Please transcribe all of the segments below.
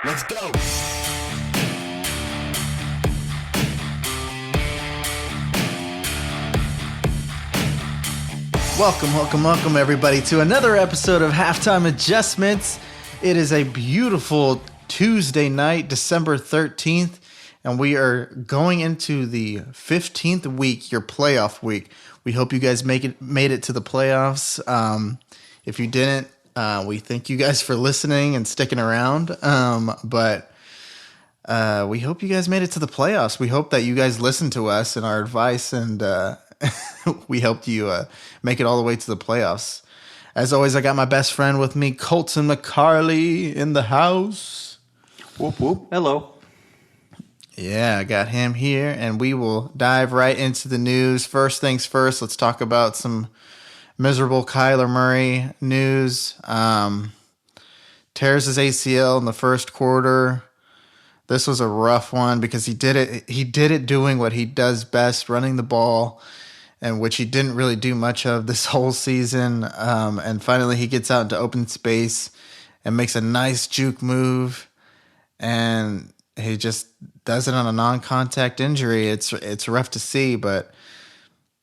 Let's go. Welcome, everybody, to another episode of Halftime Adjustments. It is a beautiful Tuesday night, December 13th, and we are going into the 15th week, your playoff week. We hope you guys made it to the playoffs. If you didn't, we thank you guys for listening and sticking around. But we hope you guys made it to the playoffs. We hope that you guys listened to us and our advice, and we helped you make it all the way to the playoffs. As always, I got my best friend with me, Colton McCarley, in the house. Whoop, whoop. Hello. Yeah, I got him here, and we will dive right into the news. First things first, let's talk about some miserable Kyler Murray news. Tears his ACL in the first quarter. This was a rough one because he did it doing what he does best, running the ball, and which he didn't really do much of this whole season. And finally he gets out into open space and makes a nice juke move, and he just does it on a non-contact injury. It's rough to see, but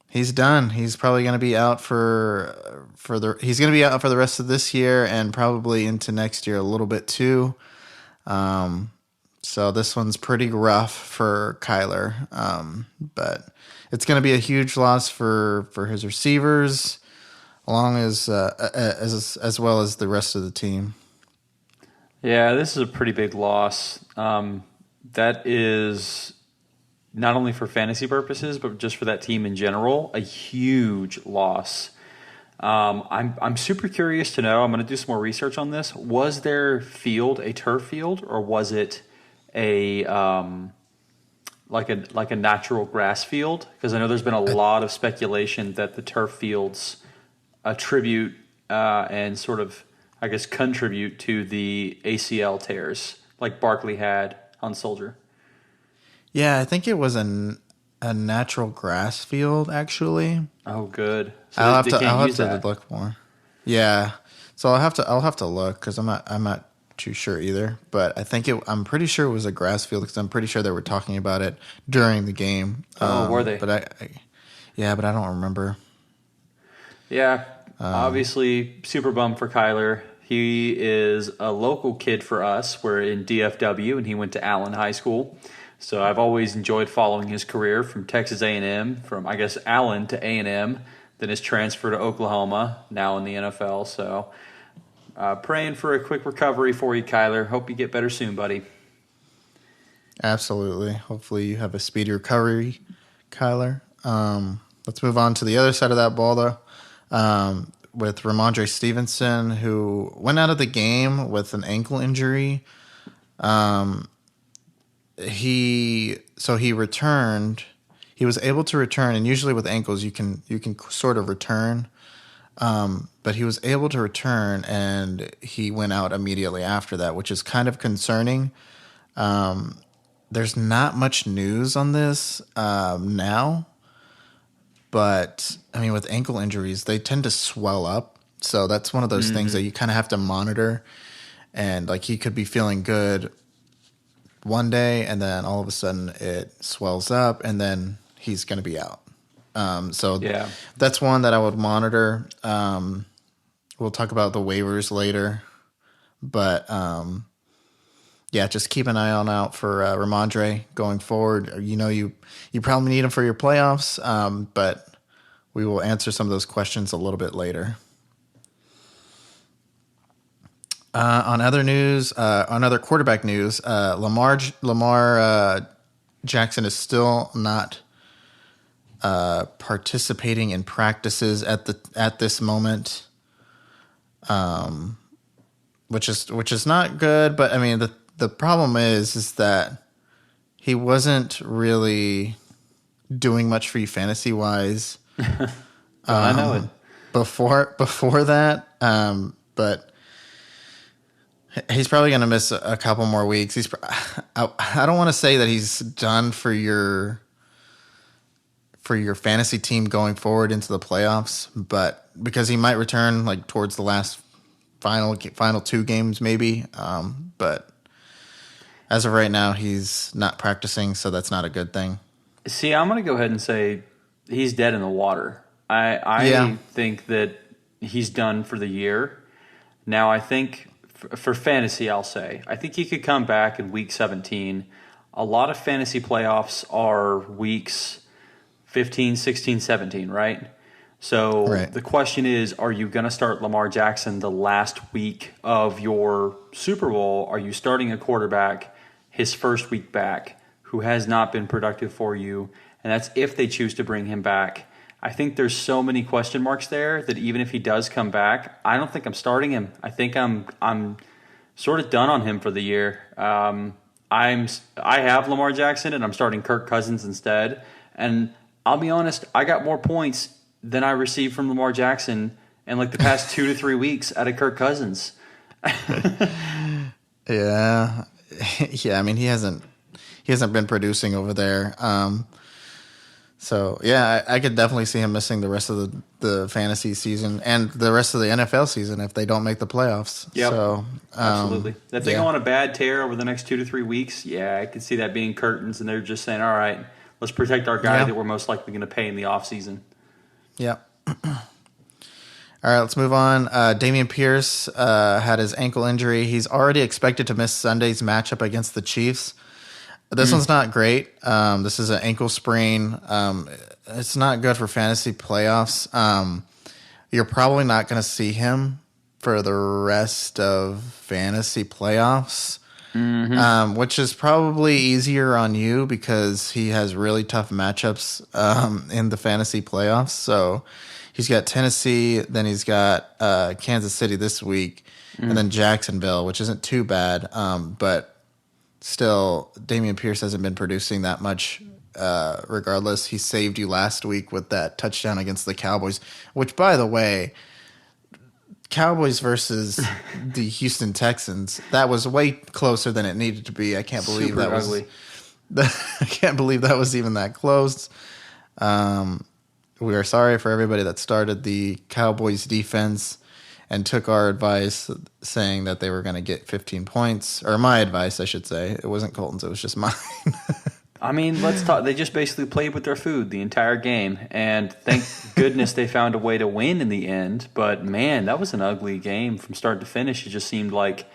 he's done. He's probably going to be out for the rest of this year and probably into next year a little bit too. So this one's pretty rough for Kyler, but it's going to be a huge loss for his receivers, along as well as the rest of the team. Yeah, this is a pretty big loss. That is not only for fantasy purposes, but just for that team in general, a huge loss. I'm super curious to know. I'm going to do some more research on this. Was their field a turf field, or was it a like a natural grass field? Because I know there's been a lot of speculation that the turf fields attribute and sort of, I guess, contribute to the ACL tears, like Barkley had on Soldier. Yeah, I think it was a natural grass field, actually. Oh, good. So I'll have to look more. Yeah, so I'll have to look because I'm not too sure either. But I'm pretty sure it was a grass field because I'm pretty sure they were talking about it during the game. Were they? But but I don't remember. Yeah, obviously super bummed for Kyler. He is a local kid for us. We're in DFW, and he went to Allen High School. So I've always enjoyed following his career from Texas A&M, from, I guess, Allen to A&M, then his transfer to Oklahoma, now in the NFL. So praying for a quick recovery for you, Kyler. Hope you get better soon, buddy. Absolutely. Hopefully you have a speedy recovery, Kyler. Let's move on to the other side of that ball, though. With Ramondre Stevenson, who went out of the game with an ankle injury. He returned. He was able to return, and usually with ankles you can sort of return. But he was able to return, and he went out immediately after that, which is kind of concerning. There's not much news on this now. But, I mean, with ankle injuries, they tend to swell up. So that's one of those things that you kind of have to monitor. And, like, he could be feeling good one day, and then all of a sudden it swells up, and then he's going to be out. That's one that I would monitor. We'll talk about the waivers later. But, just keep an eye out for Ramondre going forward. You know, you probably need him for your playoffs, but we will answer some of those questions a little bit later. On other news, on other quarterback news, Lamar Jackson is still not participating in practices at this moment, which is not good. But I mean, the problem is that he wasn't really doing much for you fantasy wise. I know it. Before that, but he's probably going to miss a couple more weeks. I don't want to say that he's done for your fantasy team going forward into the playoffs, but because he might return like towards the last final two games maybe. But as of right now, he's not practicing, so that's not a good thing. See, I'm going to go ahead and say he's dead in the water. Yeah. I think that he's done for the year. Now, I think for fantasy, I'll say, I think he could come back in week 17. A lot of fantasy playoffs are weeks 15, 16, 17, right? So Right. the question is, are you going to start Lamar Jackson the last week of your Super Bowl? Are you starting a quarterback his first week back who has not been productive for you? And that's if they choose to bring him back. I think there's so many question marks there that even if he does come back, I don't think I'm starting him. I think I'm sort of done on him for the year. I have Lamar Jackson and I'm starting Kirk Cousins instead. And I'll be honest, I got more points than I received from Lamar Jackson in like the past 2 to 3 weeks out of Kirk Cousins. Yeah. Yeah, I mean he hasn't been producing over there. So yeah, I could definitely see him missing the rest of the fantasy season and the rest of the NFL season if they don't make the playoffs. Yep. So Absolutely. If they yeah. go on a bad tear over the next 2 to 3 weeks, yeah, I could see that being curtains and they're just saying, all right, let's protect our guy that we're most likely going to pay in the offseason. Yeah. All right, let's move on. Dameon Pierce had his ankle injury. He's already expected to miss Sunday's matchup against the Chiefs. This one's not great. This is an ankle sprain. It's not good for fantasy playoffs. You're probably not going to see him for the rest of fantasy playoffs, which is probably easier on you because he has really tough matchups in the fantasy playoffs. So he's got Tennessee, then he's got Kansas City this week, and then Jacksonville, which isn't too bad, but still, Dameon Pierce hasn't been producing that much. Regardless, he saved you last week with that touchdown against the Cowboys, which, by the way, Cowboys versus the Houston Texans, that was way closer than it needed to be. I can't believe Super ugly. I can't believe that was even that close. We are sorry for everybody that started the Cowboys defense and took our advice saying that they were going to get 15 points. Or my advice, I should say. It wasn't Colton's, it was just mine. I mean, let's talk. They just basically played with their food the entire game. And thank goodness they found a way to win in the end. But, man, that was an ugly game from start to finish. It just seemed like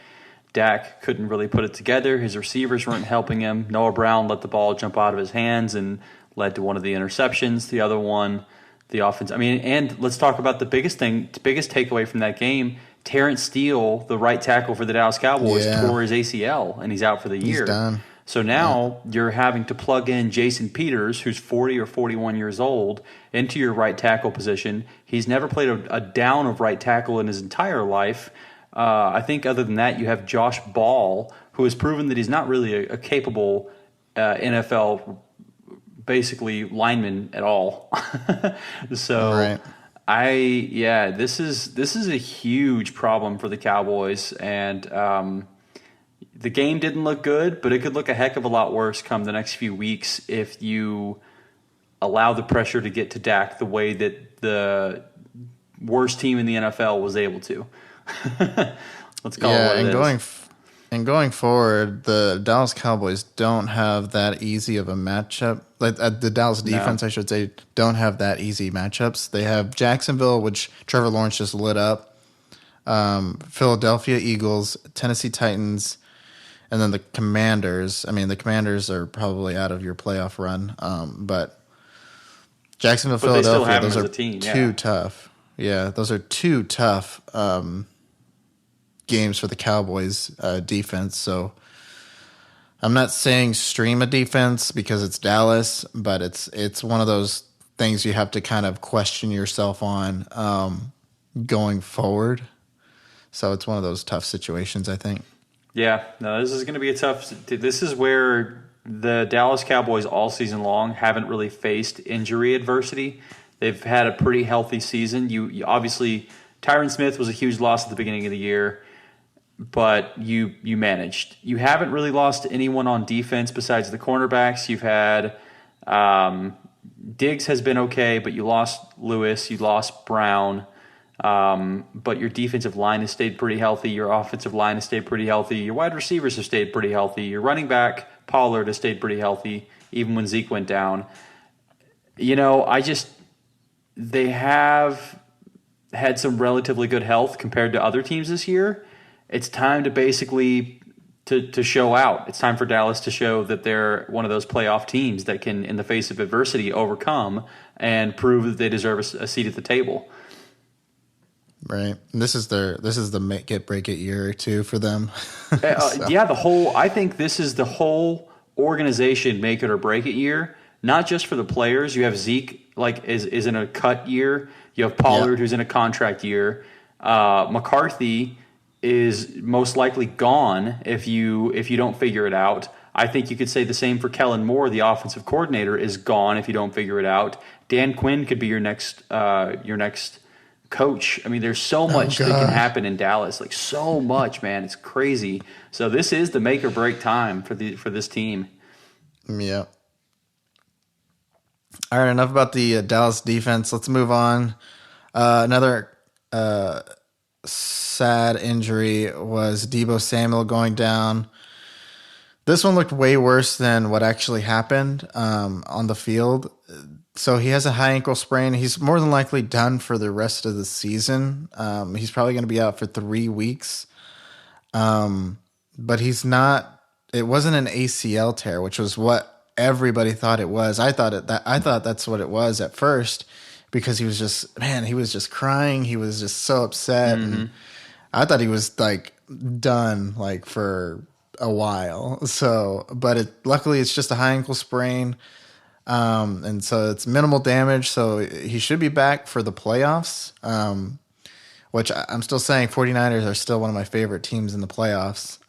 Dak couldn't really put it together. His receivers weren't helping him. Noah Brown let the ball jump out of his hands and led to one of the interceptions. The other one, the offense. I mean, and let's talk about the biggest takeaway from that game. Terrence Steele, the right tackle for the Dallas Cowboys, tore his ACL, and he's out for the year. He's done. So now you're having to plug in Jason Peters, who's 40 or 41 years old, into your right tackle position. He's never played a down of right tackle in his entire life. I think other than that, you have Josh Ball, who has proven that he's not really a capable NFL basically lineman at all. So Right. this is a huge problem for the Cowboys, and the game didn't look good, but it could look a heck of a lot worse come the next few weeks if you allow the pressure to get to Dak the way that the worst team in the NFL was able to. Let's call it what it is. Going forward, the Dallas Cowboys don't have that easy of a matchup. Like the Dallas defense, I should say, don't have that easy matchups. They have Jacksonville, which Trevor Lawrence just lit up, Philadelphia Eagles, Tennessee Titans, and then the Commanders. I mean, the Commanders are probably out of your playoff run, but Jacksonville, Philadelphia, those are too tough. Yeah, those are two tough games for the Cowboys defense. So I'm not saying stream a defense because it's Dallas, but it's one of those things you have to kind of question yourself on going forward. So it's one of those tough situations, I think. Yeah, no, this is going to be a tough. This is where the Dallas Cowboys all season long haven't really faced injury adversity. They've had a pretty healthy season. You obviously, Tyron Smith was a huge loss at the beginning of the year, but you managed. You haven't really lost anyone on defense besides the cornerbacks. You've had Diggs has been okay, but you lost Lewis, you lost Brown. But your defensive line has stayed pretty healthy. Your offensive line has stayed pretty healthy. Your wide receivers have stayed pretty healthy. Your running back, Pollard, has stayed pretty healthy, even when Zeke went down. They have had some relatively good health compared to other teams this year. It's time to basically to show out. It's time for Dallas to show that they're one of those playoff teams that can, in the face of adversity, overcome and prove that they deserve a seat at the table. Right. This is the make it break it year too for them. Yeah, I think this is the whole organization make it or break it year. Not just for the players. You have Zeke is in a cut year. You have Pollard who's in a contract year. McCarthy is most likely gone if you don't figure it out. I think you could say the same for Kellen Moore, the offensive coordinator, is gone if you don't figure it out. Dan Quinn could be your next coach. I mean, there's so much that can happen in Dallas. Like so much, man. It's crazy. So this is the make or break time for this team. Yeah. All right, enough about the Dallas defense. Let's move on. Another sad injury was Deebo Samuel going down. This one looked way worse than what actually happened on the field. So he has a high ankle sprain. He's more than likely done for the rest of the season. He's probably going to be out for 3 weeks. But he's not. It wasn't an ACL tear, which was what everybody thought it was. I thought that's what it was at first, because he was just crying. He was just so upset. Mm-hmm. And I thought he was like done like for a while. So, but luckily it's just a high ankle sprain. And so it's minimal damage. So he should be back for the playoffs. Which I'm still saying 49ers are still one of my favorite teams in the playoffs.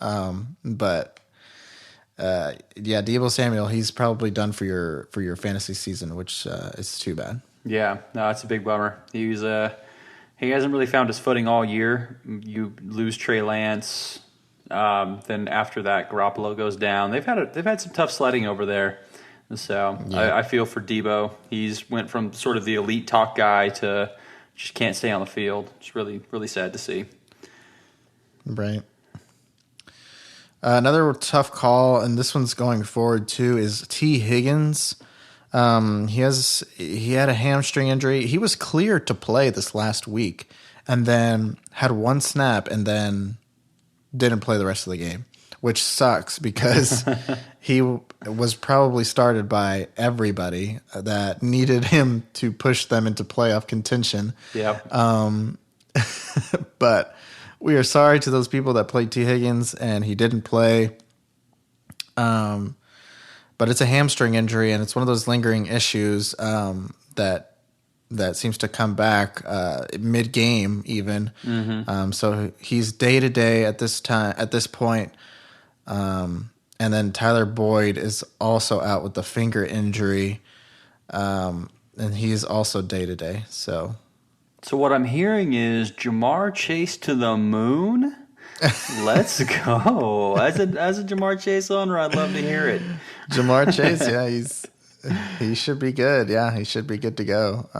Deebo Samuel, he's probably done for your fantasy season, which is too bad. Yeah, no, it's a big bummer. He hasn't really found his footing all year. You lose Trey Lance, then after that, Garoppolo goes down. They've had some tough sledding over there. So yeah. I feel for Deebo. He's went from sort of the elite talk guy to just can't stay on the field. It's really, really sad to see. Right. Another tough call, and this one's going forward too, is T. Higgins. He had a hamstring injury. He was cleared to play this last week, and then had one snap, and then didn't play the rest of the game, which sucks because he was probably started by everybody that needed him to push them into playoff contention. Yep. But we are sorry to those people that played T. Higgins and he didn't play. But it's a hamstring injury, and it's one of those lingering issues that seems to come back mid-game even. Mm-hmm. So he's day-to-day at this point. And then Tyler Boyd is also out with the finger injury, and he's also day-to-day. So what I'm hearing is Jamar Chase to the moon. Let's go. As a Jamar Chase owner, I'd love to hear it. Jamar Chase, yeah, he should be good. Yeah, he should be good to go.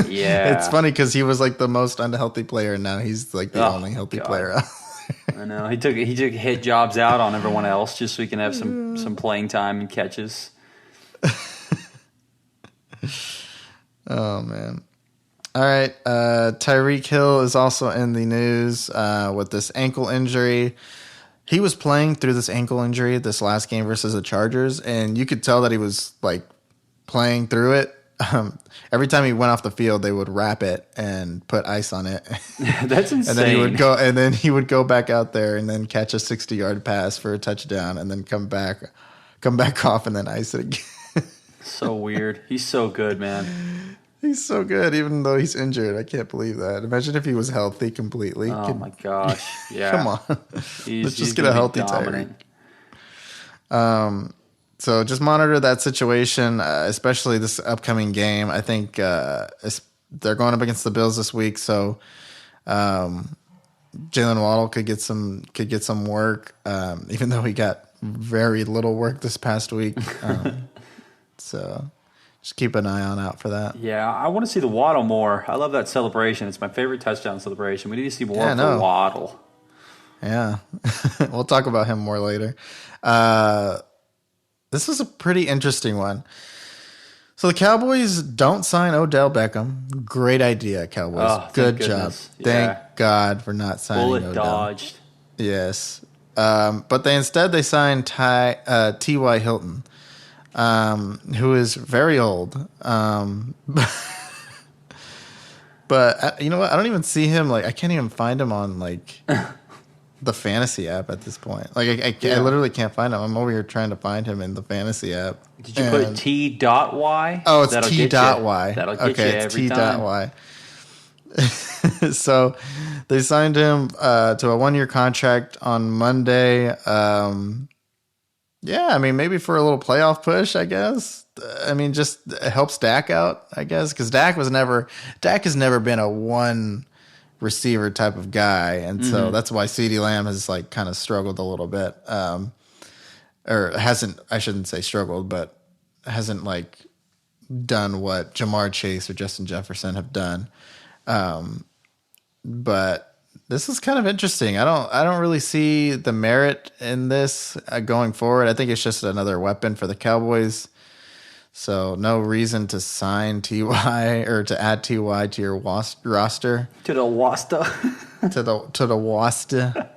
Yeah. It's funny because he was like the most unhealthy player, and now he's like the only healthy player out there. I know he took hit jobs out on everyone else just so he can have some playing time and catches. Oh man. All right, Tyreek Hill is also in the news with this ankle injury. He was playing through this ankle injury this last game versus the Chargers, and you could tell that he was like playing through it. Every time he went off the field, they would wrap it and put ice on it. That's insane. And then he would go back out there and then catch a 60-yard pass for a touchdown, and then come back off and then ice it again. So weird. He's so good, man. He's so good, even though he's injured. I can't believe that. Imagine if he was healthy completely. Oh, my gosh. Yeah. Come on. Let's just get a healthy Tyreek. So just monitor that situation, especially this upcoming game. I think they're going up against the Bills this week, so Jalen Waddle could get some work, even though he got very little work this past week. So Just keep an eye out for that. Yeah, I want to see the Waddle more. I love that celebration. It's my favorite touchdown celebration. We need to see more Yeah, of the no. Waddle. Yeah. We'll talk about him more later. This was a pretty interesting one. So the Cowboys don't sign Odell Beckham. Great idea, Cowboys. Oh, Good thank job. goodness. Thank Yeah. God for not signing Bullet Odell. dodged. Yes. But they signed T.Y. Hilton, who is very old. But you know what? I don't even see him. Like, I can't even find him on like the fantasy app at this point. Like, I literally can't find him. I'm over here trying to find him in the fantasy app. Did you put T.Y? Oh, it's That'll T.Y. That'll get you it's every time. T.Y. So they signed him to a 1-year contract on Monday. Yeah, I mean, maybe for a little playoff push, I guess. I mean, just helps Dak out, I guess, because Dak has never been a one receiver type of guy, and so that's why CeeDee Lamb has like kind of struggled a little bit, or hasn't. I shouldn't say struggled, but hasn't like done what Jamar Chase or Justin Jefferson have done. But this is kind of interesting. I don't really see the merit in this going forward. I think it's just another weapon for the Cowboys. So no reason to sign Ty or to add Ty to your roster. To the Wasta. to the Wasta.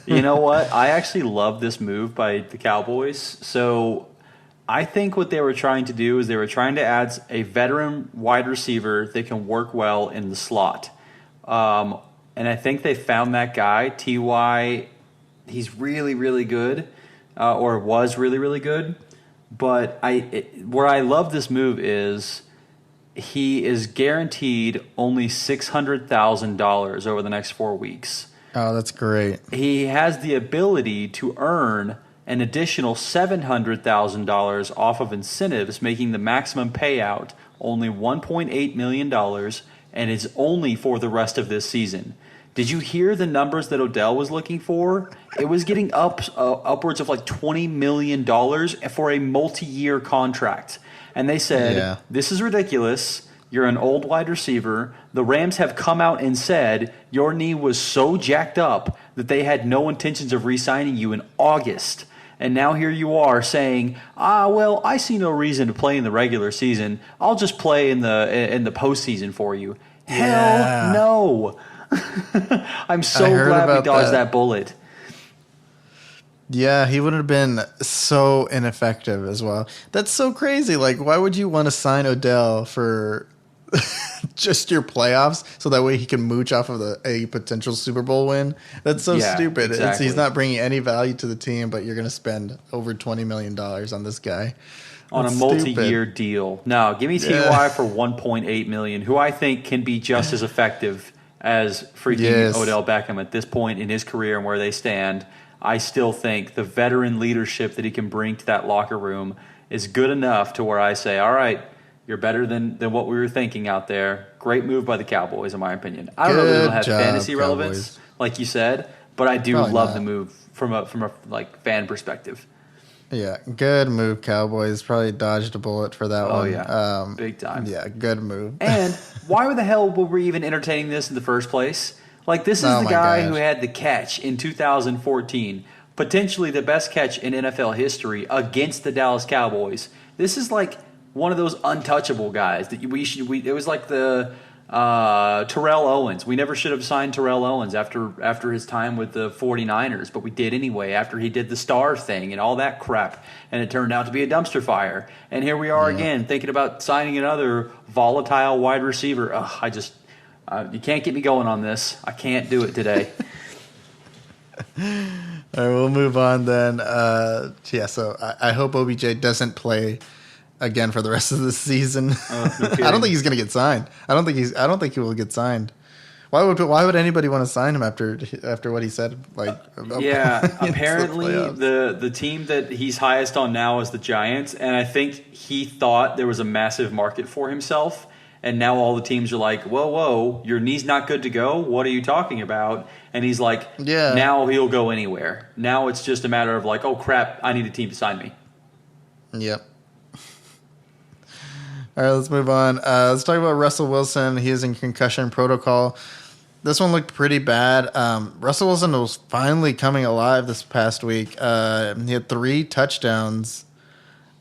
You know what? I actually love this move by the Cowboys. So I think what they were trying to do is they were trying to add a veteran wide receiver that can work well in the slot. And I think they found that guy, T.Y. He's really, really good, or was really, really good. But where I love this move is he is guaranteed only $600,000 over the next 4 weeks. Oh, that's great. He has the ability to earn an additional $700,000 off of incentives, making the maximum payout only $1.8 million, and is only for the rest of this season. Did you hear the numbers that Odell was looking for? It was getting upwards of like $20 million for a multi-year contract. And they said, This is ridiculous. You're an old wide receiver. The Rams have come out and said your knee was so jacked up that they had no intentions of re-signing you in August. And now here you are saying, well, I see no reason to play in the regular season. I'll just play in the postseason for you. Hell no. I'm so glad we dodged that bullet. Yeah, he would have been so ineffective as well. That's so crazy. Like, why would you want to sign Odell for just your playoffs so that way he can mooch off of a potential Super Bowl win? That's so stupid. Exactly. He's not bringing any value to the team, but you're going to spend over $20 million on this guy. On a multi-year deal. No, give me T.Y. for $1.8 million, who I think can be just as effective as freaking Odell Beckham at this point in his career and where they stand. I still think the veteran leadership that he can bring to that locker room is good enough to where I say, all right, you're better than what we were thinking out there. Great move by the Cowboys, in my opinion. I don't know if it'll have fantasy relevance, like you said, but I do love the move from a like fan perspective. Yeah, good move, Cowboys. Probably dodged a bullet for that one. Oh, yeah. Big time. Yeah, good move. And why the hell were we even entertaining this in the first place? Like, this is the guy who had the catch in 2014, potentially the best catch in NFL history against the Dallas Cowboys. This is like one of those untouchable guys that it was like the Terrell Owens. We never should have signed Terrell Owens after his time with the 49ers, but we did anyway after he did the star thing and all that crap, and it turned out to be a dumpster fire. And here we are again thinking about signing another volatile wide receiver. Ugh, you can't get me going on this. I can't do it today. All right, we'll move on then. So I hope OBJ doesn't play again for the rest of the season. No I don't think he's going to get signed. I don't think he will get signed. Why would anybody want to sign him after what he said? Like, apparently the team that he's highest on now is the Giants, and I think he thought there was a massive market for himself. And now all the teams are like, whoa, your knee's not good to go? What are you talking about? And he's like, now he'll go anywhere. Now it's just a matter of like, oh, crap, I need a team to sign me. Yep. All right, let's move on. Let's talk about Russell Wilson. He is in concussion protocol. This one looked pretty bad. Russell Wilson was finally coming alive this past week. He had 3 touchdowns,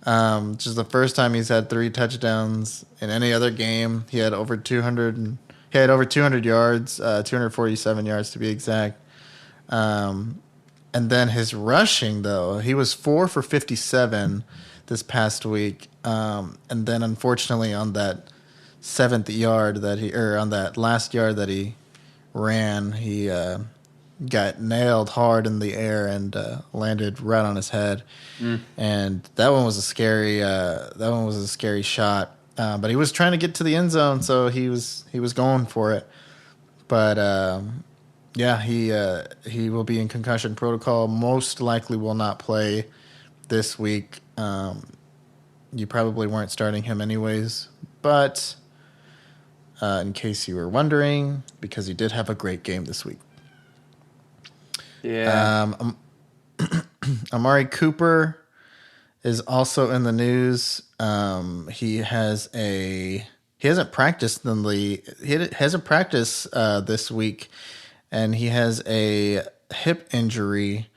which is the first time he's had 3 touchdowns in any other game. He had over 200. He had over 200 yards, 247 yards to be exact. And then his rushing, though, he was 4 for 57 this past week. And then, unfortunately, on that 7th yard on that last yard that he ran, he got nailed hard in the air and landed right on his head. And that one was a scary shot. But he was trying to get to the end zone, so he was going for it. But he will be in concussion protocol. Most likely will not play this week. You probably weren't starting him anyways, but in case you were wondering, because he did have a great game this week. Yeah. Amari Cooper is also in the news. He hasn't practiced this week, and he has a hip injury.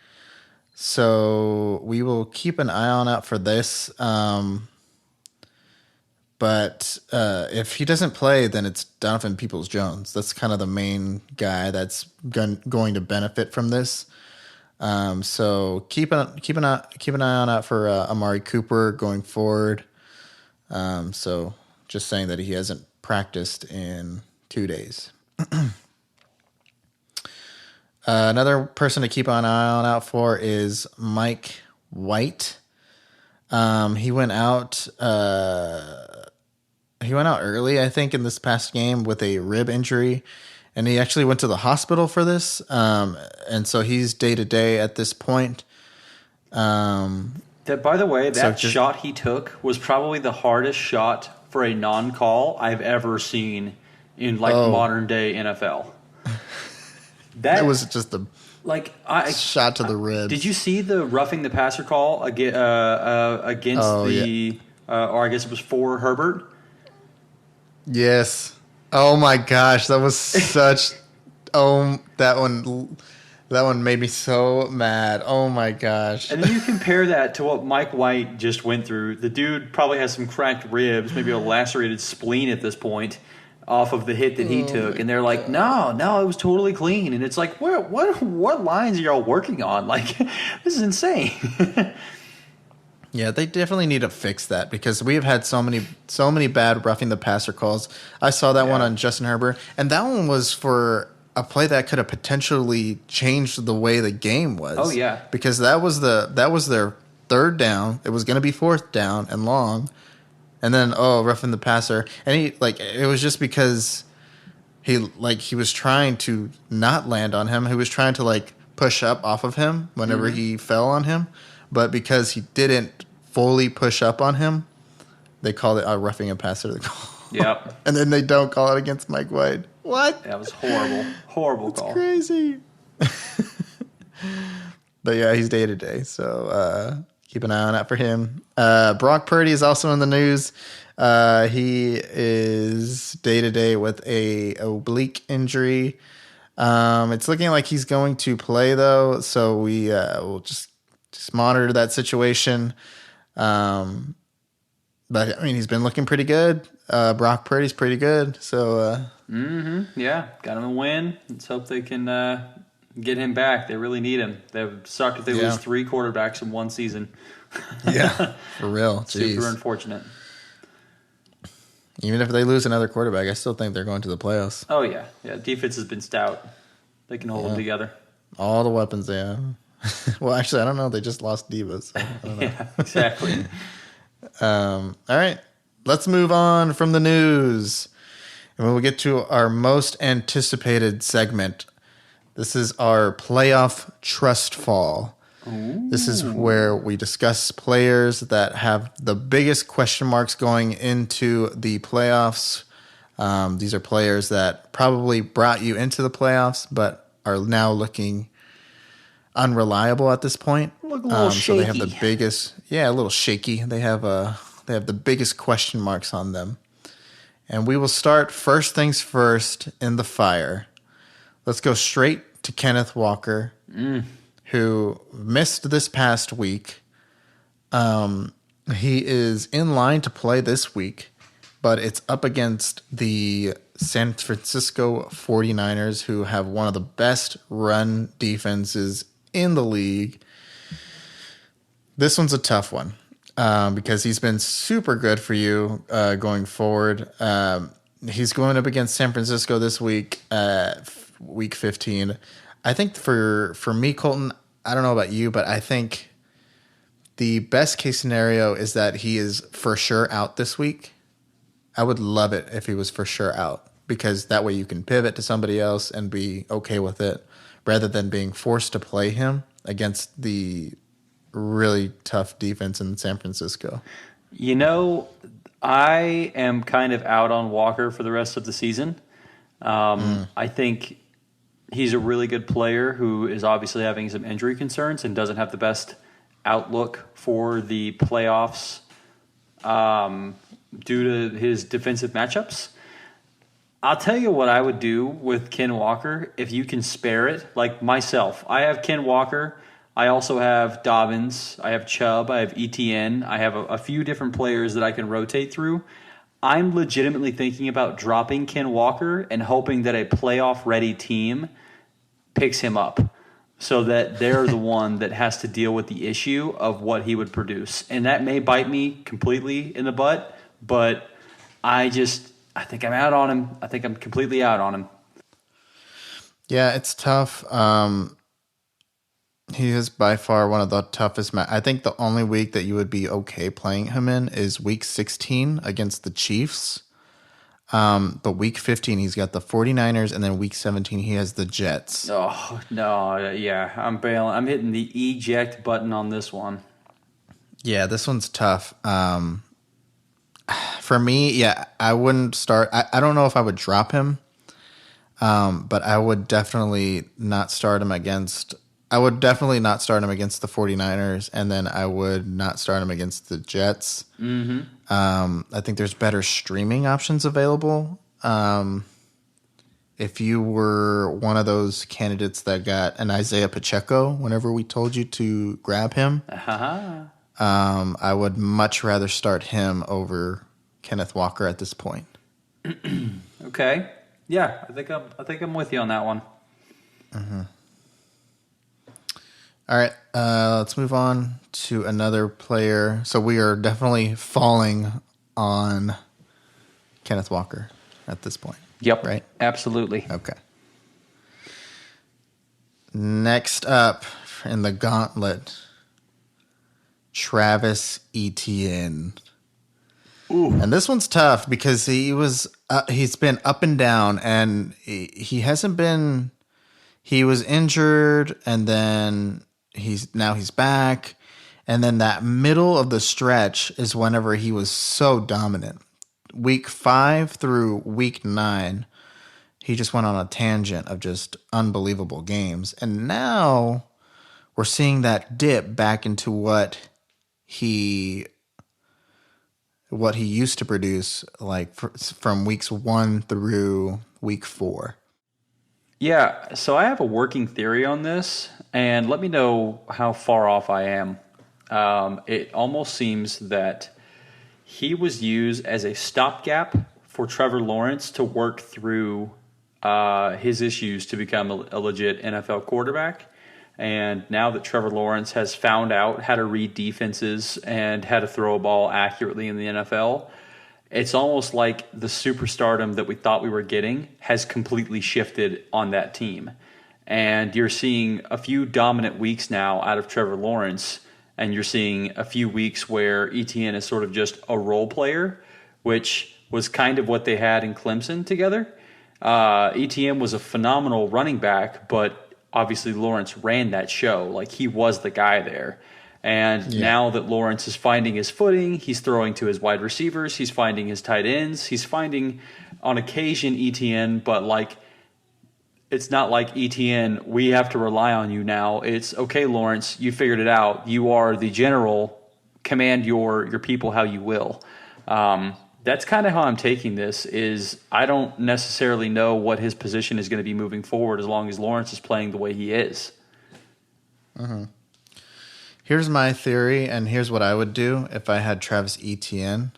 So we will keep an eye on out for this. But if he doesn't play, then it's Donovan Peoples-Jones. That's kind of the main guy that's going to benefit from this. So keep an eye on out for Amari Cooper going forward. So just saying that he hasn't practiced in 2 days. Another person to keep an eye on out for is Mike White. He went out early, I think, in this past game with a rib injury, and he actually went to the hospital for this. And so he's day-to-day at this point. By the way, that shot he took was probably the hardest shot for a non-call I've ever seen in modern day NFL. That was just a shot to the ribs. Did you see the roughing the passer call against or I guess it was for Herbert? Yes. Oh my gosh, that was such. That one made me so mad. Oh my gosh. And then you compare that to what Mike White just went through. The dude probably has some cracked ribs, maybe a lacerated spleen at this point, off of the hit that he took. And they're like, no, it was totally clean. And it's like, what lines are y'all working on? Like, this is insane. Yeah, they definitely need to fix that because we have had so many bad roughing the passer calls. I saw that one on Justin Herbert, and that one was for a play that could have potentially changed the way the game was. Oh yeah, because that was their 3rd down. It was going to be 4th down and long, and then roughing the passer, and it was just because he was trying to not land on him. He was trying to push up off of him whenever he fell on him. But because he didn't fully push up on him, they called it roughing a passer. Yep. And then they don't call it against Mike White. What? That was horrible. Horrible call. Crazy. But yeah, he's day to day. So keep an eye on that for him. Brock Purdy is also in the news. He is day to day with a oblique injury. It's looking like he's going to play though. So we will just monitor that situation. But I mean, he's been looking pretty good. Brock Purdy's pretty good. So, yeah, got him a win. Let's hope they can get him back. They really need him. They would suck if they lose 3 quarterbacks in one season. Yeah, for real. Jeez. Super unfortunate. Even if they lose another quarterback, I still think they're going to the playoffs. Oh yeah. Defense has been stout. They can hold them together. All the weapons they have. Well, actually, I don't know. They just lost Diva. So I don't know. Yeah, exactly. All right. Let's move on from the news. And we'll get to our most anticipated segment. This is our playoff trust fall. Ooh. This is where we discuss players that have the biggest question marks going into the playoffs. These are players that probably brought you into the playoffs, but are now looking unreliable at this point. Look a little shaky. So they have the biggest, a little shaky. They have They have the biggest question marks on them. And we will start first things first in the fire. Let's go straight to Kenneth Walker, who missed this past week. He is in line to play this week, but it's up against the San Francisco 49ers, who have one of the best run defenses in the league. This one's a tough one because he's been super good for you going forward. He's going up against San Francisco this week, week 15. I think for me, Colton, I don't know about you, but I think the best case scenario is that he is for sure out this week. I would love it if he was for sure out, because that way you can pivot to somebody else and be okay with it, rather than being forced to play him against the really tough defense in San Francisco. You know, I am kind of out on Walker for the rest of the season. I think he's a really good player who is obviously having some injury concerns and doesn't have the best outlook for the playoffs due to his defensive matchups. I'll tell you what I would do with Ken Walker if you can spare it. Like myself, I have Ken Walker. I also have Dobbins. I have Chubb. I have ETN. I have a few different players that I can rotate through. I'm legitimately thinking about dropping Ken Walker and hoping that a playoff-ready team picks him up so that they're the one that has to deal with the issue of what he would produce. And that may bite me completely in the butt, but I think I'm out on him. I think I'm completely out on him. Yeah, it's tough. He is by far one of the toughest. I think the only week that you would be okay playing him in is week 16 against the Chiefs. But week 15, he's got the 49ers, and then week 17, he has the Jets. Oh, no, yeah, I'm bailing. I'm hitting the eject button on this one. Yeah, this one's tough. For me, yeah, I wouldn't start. I don't know if I would drop him, but I would definitely not start him against. I would definitely not start him against the 49ers, and then I would not start him against the Jets. Mm-hmm. I think there's better streaming options available. If you were one of those candidates that got an Isaiah Pacheco whenever we told you to grab him, I would much rather start him over Kenneth Walker at this point. Okay. Yeah, I think I'm with you on that one. Mm-hmm. All right, let's move on to another player. So we are definitely falling on Kenneth Walker at this point. Yep. Right? Absolutely. Okay. Next up in the gauntlet, Travis Etienne. Ooh. And this one's tough because he's been up and down, and he hasn't been. He was injured, and then he's back, and then that middle of the stretch is whenever he was so dominant. Week 5 through week 9, he just went on a tangent of just unbelievable games, and now we're seeing that dip back into what he used to produce, like from weeks 1 through week 4. Yeah, so I have a working theory on this, and let me know how far off I am. It almost seems that he was used as a stopgap for Trevor Lawrence to work through his issues to become a legit NFL quarterback. And now that Trevor Lawrence has found out how to read defenses and how to throw a ball accurately in the NFL, it's almost like the superstardom that we thought we were getting has completely shifted on that team. And you're seeing a few dominant weeks now out of Trevor Lawrence, and you're seeing a few weeks where Etienne is sort of just a role player, which was kind of what they had in Clemson together. Etienne was a phenomenal running back, but obviously Lawrence ran that show. Like, he was the guy there. And now that Lawrence is finding his footing, he's throwing to his wide receivers, he's finding his tight ends, he's finding on occasion Etienne, but like, it's not like Etienne, we have to rely on you now. It's, okay, Lawrence, you figured it out. You are the general command your people how you will. That's kind of how I'm taking this. Is I don't necessarily know what his position is going to be moving forward as long as Lawrence is playing the way he is. Mm-hmm. Here's my theory, and here's what I would do if I had Travis Etienne.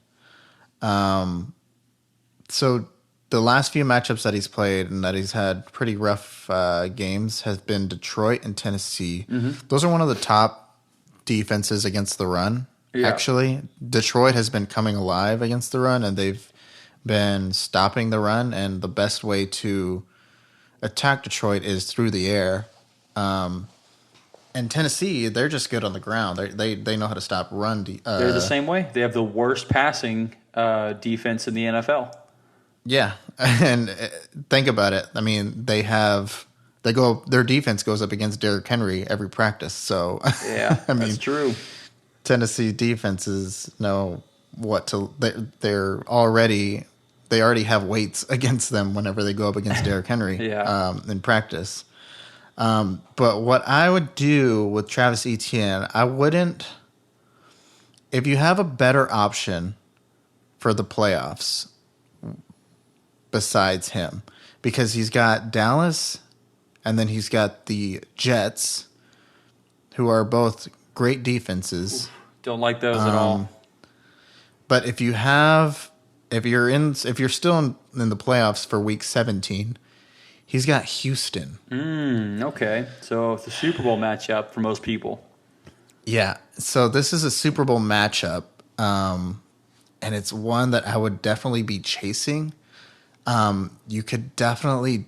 So the last few matchups that he's played and that he's had pretty rough games has been Detroit and Tennessee. Mm-hmm. Those are one of the top defenses against the run. Yeah. Actually, Detroit has been coming alive against the run, and they've been stopping the run. And the best way to attack Detroit is through the air. And Tennessee, they're just good on the ground. They know how to stop run. They're the same way. They have the worst passing defense in the NFL. Yeah, and think about it. I mean, their defense goes up against Derric Henry every practice. So yeah, I mean, that's true. Tennessee defenses know what to. They already have weights against them whenever they go up against Derric Henry in practice. But what I would do with Travis Etienne, I wouldn't. If you have a better option for the playoffs besides him, because he's got Dallas and then he's got the Jets, who are both great defenses. Don't like those at all. But if you're still in the playoffs for week 17, he's got Houston. Okay. So it's a Super Bowl matchup for most people. Yeah. So this is a Super Bowl matchup, and it's one that I would definitely be chasing. You could definitely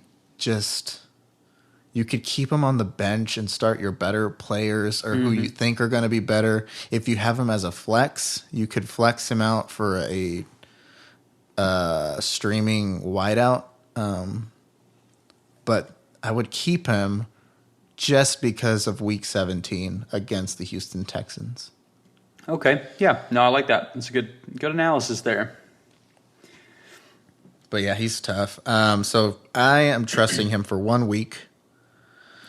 you could keep him on the bench and start your better players or who you think are going to be better. If you have him as a flex, you could flex him out for a streaming wideout. But I would keep him just because of Week 17 against the Houston Texans. Okay. Yeah. No, I like that. It's a good analysis there. But yeah, he's tough. So I am trusting him for 1 week.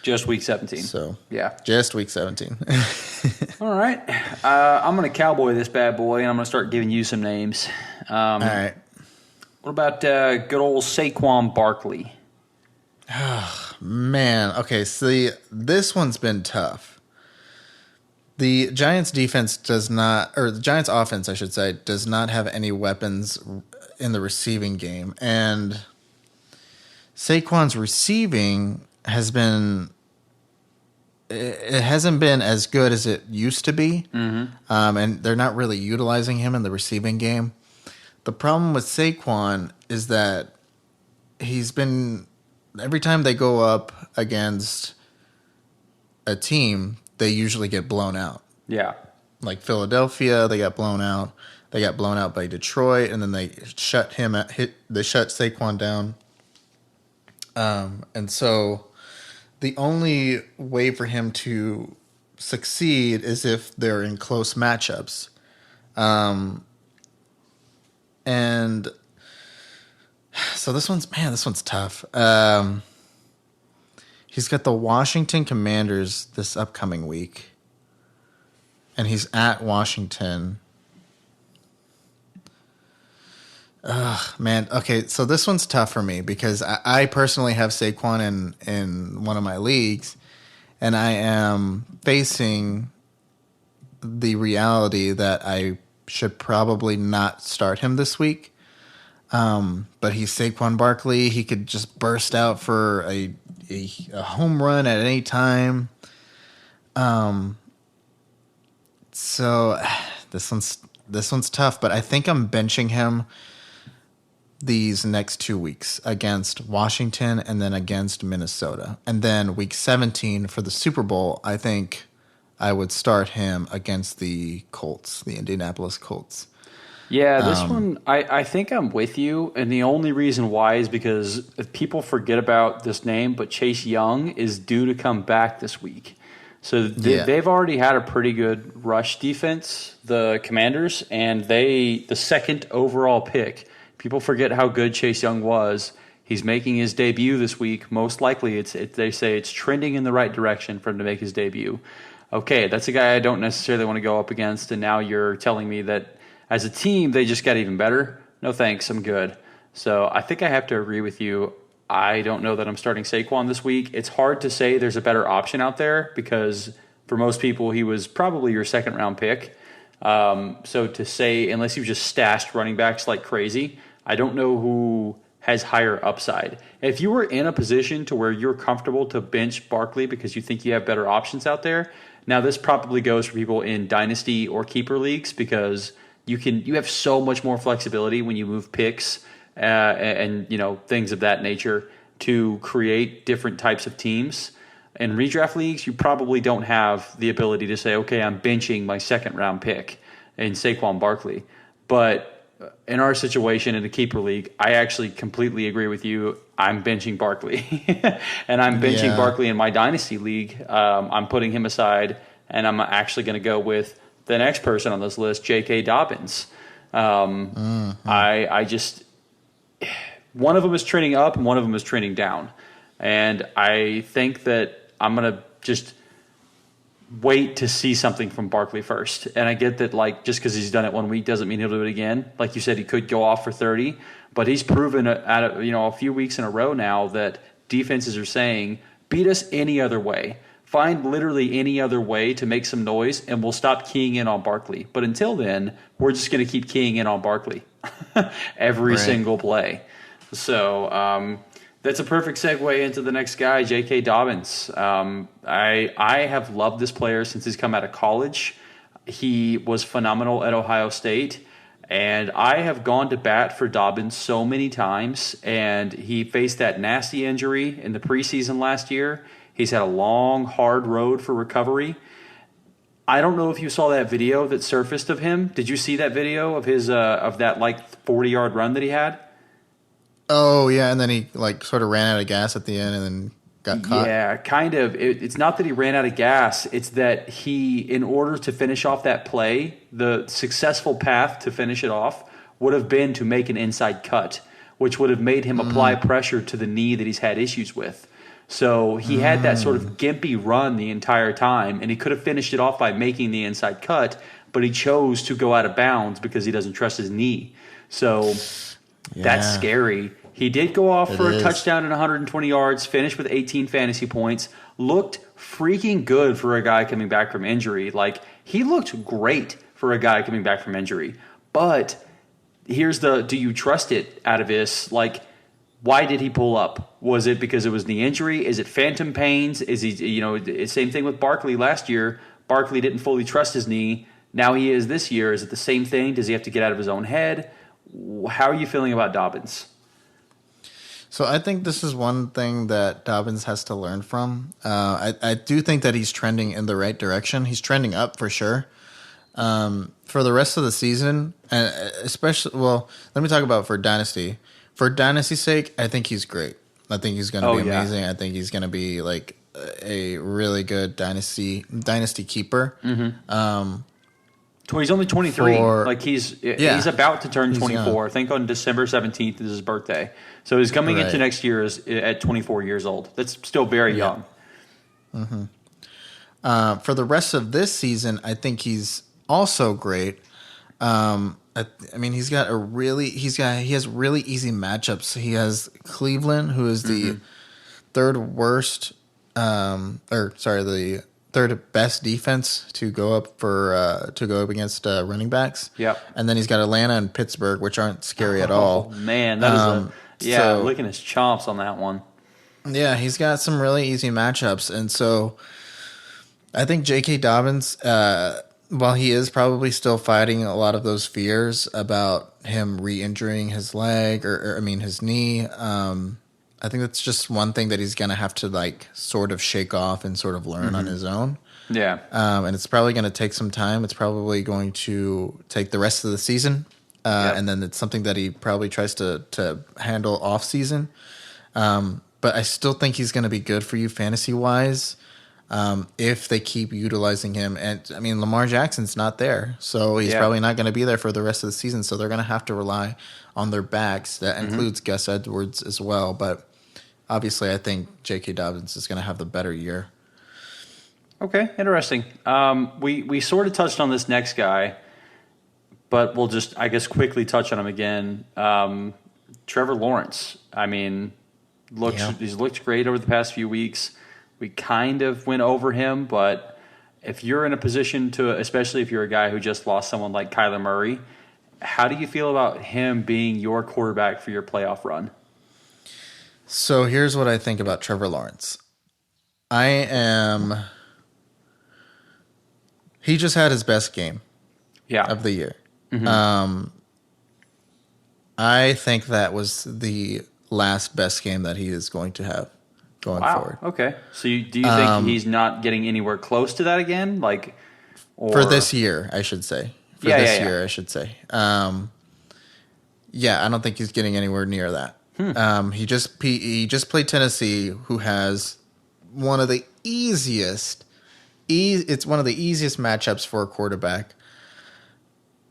Just Week 17. So yeah, just Week 17. All right. I'm going to cowboy this bad boy, and I'm going to start giving you some names. All right. What about good old Saquon Barkley? Oh, man. Okay, see, this one's been tough. The Giants defense the Giants offense, I should say, does not have any weapons in the receiving game. And Saquon's receiving it hasn't been as good as it used to be. Mm-hmm. And they're not really utilizing him in the receiving game. The problem with Saquon is that every time they go up against a team, they usually get blown out. Yeah. Like Philadelphia, they got blown out. They got blown out by Detroit, and then they shut Saquon down. And so the only way for him to succeed is if they're in close matchups. And so this one's tough. He's got the Washington Commanders this upcoming week, and he's at Washington. Ugh, man. Okay, so this one's tough for me because I personally have Saquon in one of my leagues, and I am facing the reality that I should probably not start him this week. But he's Saquon Barkley. He could just burst out for a home run at any time. So this one's tough, but I think I'm benching him these next 2 weeks against Washington and then against Minnesota. And then week 17 for the Super Bowl, I think I would start him against the Colts, the Indianapolis Colts. Yeah, this one, I think I'm with you. And the only reason why is because people forget about this name, but Chase Young is due to come back this week. So they've already had a pretty good rush defense, the Commanders, and the second overall pick. People forget how good Chase Young was. He's making his debut this week. Most likely, they say it's trending in the right direction for him to make his debut. okay, that's a guy I don't necessarily want to go up against, and now you're telling me that as a team they just got even better. No thanks, I'm good. So I think I have to agree with you. I don't know that I'm starting Saquon this week. It's hard to say there's a better option out there because for most people he was probably your second round pick. So to say, unless you've just stashed running backs like crazy, I don't know who has higher upside. If you were in a position to where you're comfortable to bench Barkley because you think you have better options out there, now this probably goes for people in dynasty or keeper leagues because you have so much more flexibility when you move picks and things of that nature to create different types of teams. In redraft leagues, you probably don't have the ability to say, okay, I'm benching my second round pick in Saquon Barkley. But in our situation in the keeper league, I actually completely agree with you. I'm benching Barkley. And I'm benching Barkley in my dynasty league. I'm putting him aside, and I'm actually going to go with the next person on this list, J.K. Dobbins. I just one of them is trending up and one of them is trending down. And I think that I'm going to just wait to see something from Barkley first. And I get that, like, just because he's done it 1 week doesn't mean he'll do it again. Like you said, he could go off for 30, but he's proven a few weeks in a row now that defenses are saying, beat us any other way. Find literally any other way to make some noise, and we'll stop keying in on Barkley. But until then, we're just going to keep keying in on Barkley every single play. So that's a perfect segue into the next guy, J.K. Dobbins. I have loved this player since he's come out of college. He was phenomenal at Ohio State, and I have gone to bat for Dobbins so many times, and he faced that nasty injury in the preseason last year. He's had a long, hard road for recovery. I don't know if you saw that video that surfaced of him. Did you see that video of his of that 40-yard run that he had? Oh, yeah, and then he sort of ran out of gas at the end and then got caught. Yeah, kind of. It's not that he ran out of gas. It's that he, in order to finish off that play, the successful path to finish it off would have been to make an inside cut, which would have made him apply pressure to the knee that he's had issues with. So he had that sort of gimpy run the entire time, and he could have finished it off by making the inside cut, but he chose to go out of bounds because he doesn't trust his knee. So that's scary. He did go off for a touchdown and 120 yards, finished with 18 fantasy points, looked freaking good for a guy coming back from injury. He looked great for a guy coming back from injury. But here's the do you trust it out of this? Why did he pull up? Was it because it was knee injury? Is it phantom pains? Is he, same thing with Barkley last year. Barkley didn't fully trust his knee. Now he is this year. Is it the same thing? Does he have to get out of his own head? How are you feeling about Dobbins? So I think this is one thing that Dobbins has to learn from. I do think that he's trending in the right direction. He's trending up for sure. For the rest of the season, and especially, let me talk about for Dynasty. For Dynasty's sake, I think he's great. I think he's going to be amazing. I think he's going to be a really good Dynasty keeper. Mm-hmm. He's only 23. He's about to turn 24. I think on December 17th is his birthday. So he's coming into next year at 24 years old. That's still very young. Mm-hmm. For the rest of this season, I think he's also great. He has really easy matchups. He has Cleveland, who is the the third best defense to go up against running backs. Yep. And then he's got Atlanta and Pittsburgh, which aren't scary at all. Man, that is licking his chops on that one. Yeah, he's got some really easy matchups, and so I think J.K. Dobbins, while he is probably still fighting a lot of those fears about him re-injuring his leg or his knee, I think that's just one thing that he's going to have to sort of shake off and sort of learn on his own. Yeah. And it's probably going to take some time. It's probably going to take the rest of the season. And then it's something that he probably tries to handle off season. But I still think he's going to be good for you fantasy wise. If they keep utilizing him. And Lamar Jackson's not there, so he's probably not going to be there for the rest of the season. So they're going to have to rely on their backs. That includes Gus Edwards as well. But obviously, I think J.K. Dobbins is going to have the better year. Okay, interesting. We sort of touched on this next guy, but we'll just, I guess, quickly touch on him again. Trevor Lawrence. I mean, Yeah. he's looked great over the past few weeks. We kind of went over him, but if you're in a position to, especially if you're a guy who just lost someone like Kyler Murray, how do you feel about him being your quarterback for your playoff run? So here's what I think about Trevor Lawrence. I am. He just had his best game Yeah. of the year. Mm-hmm. I think that was the last best game that he is going to have going Wow. forward. Okay. So do you think he's not getting anywhere close to that again? For this year, I should say. I should say. Yeah, I don't think he's getting anywhere near that. He just played Tennessee, who has one of the easiest. It's one of the easiest matchups for a quarterback.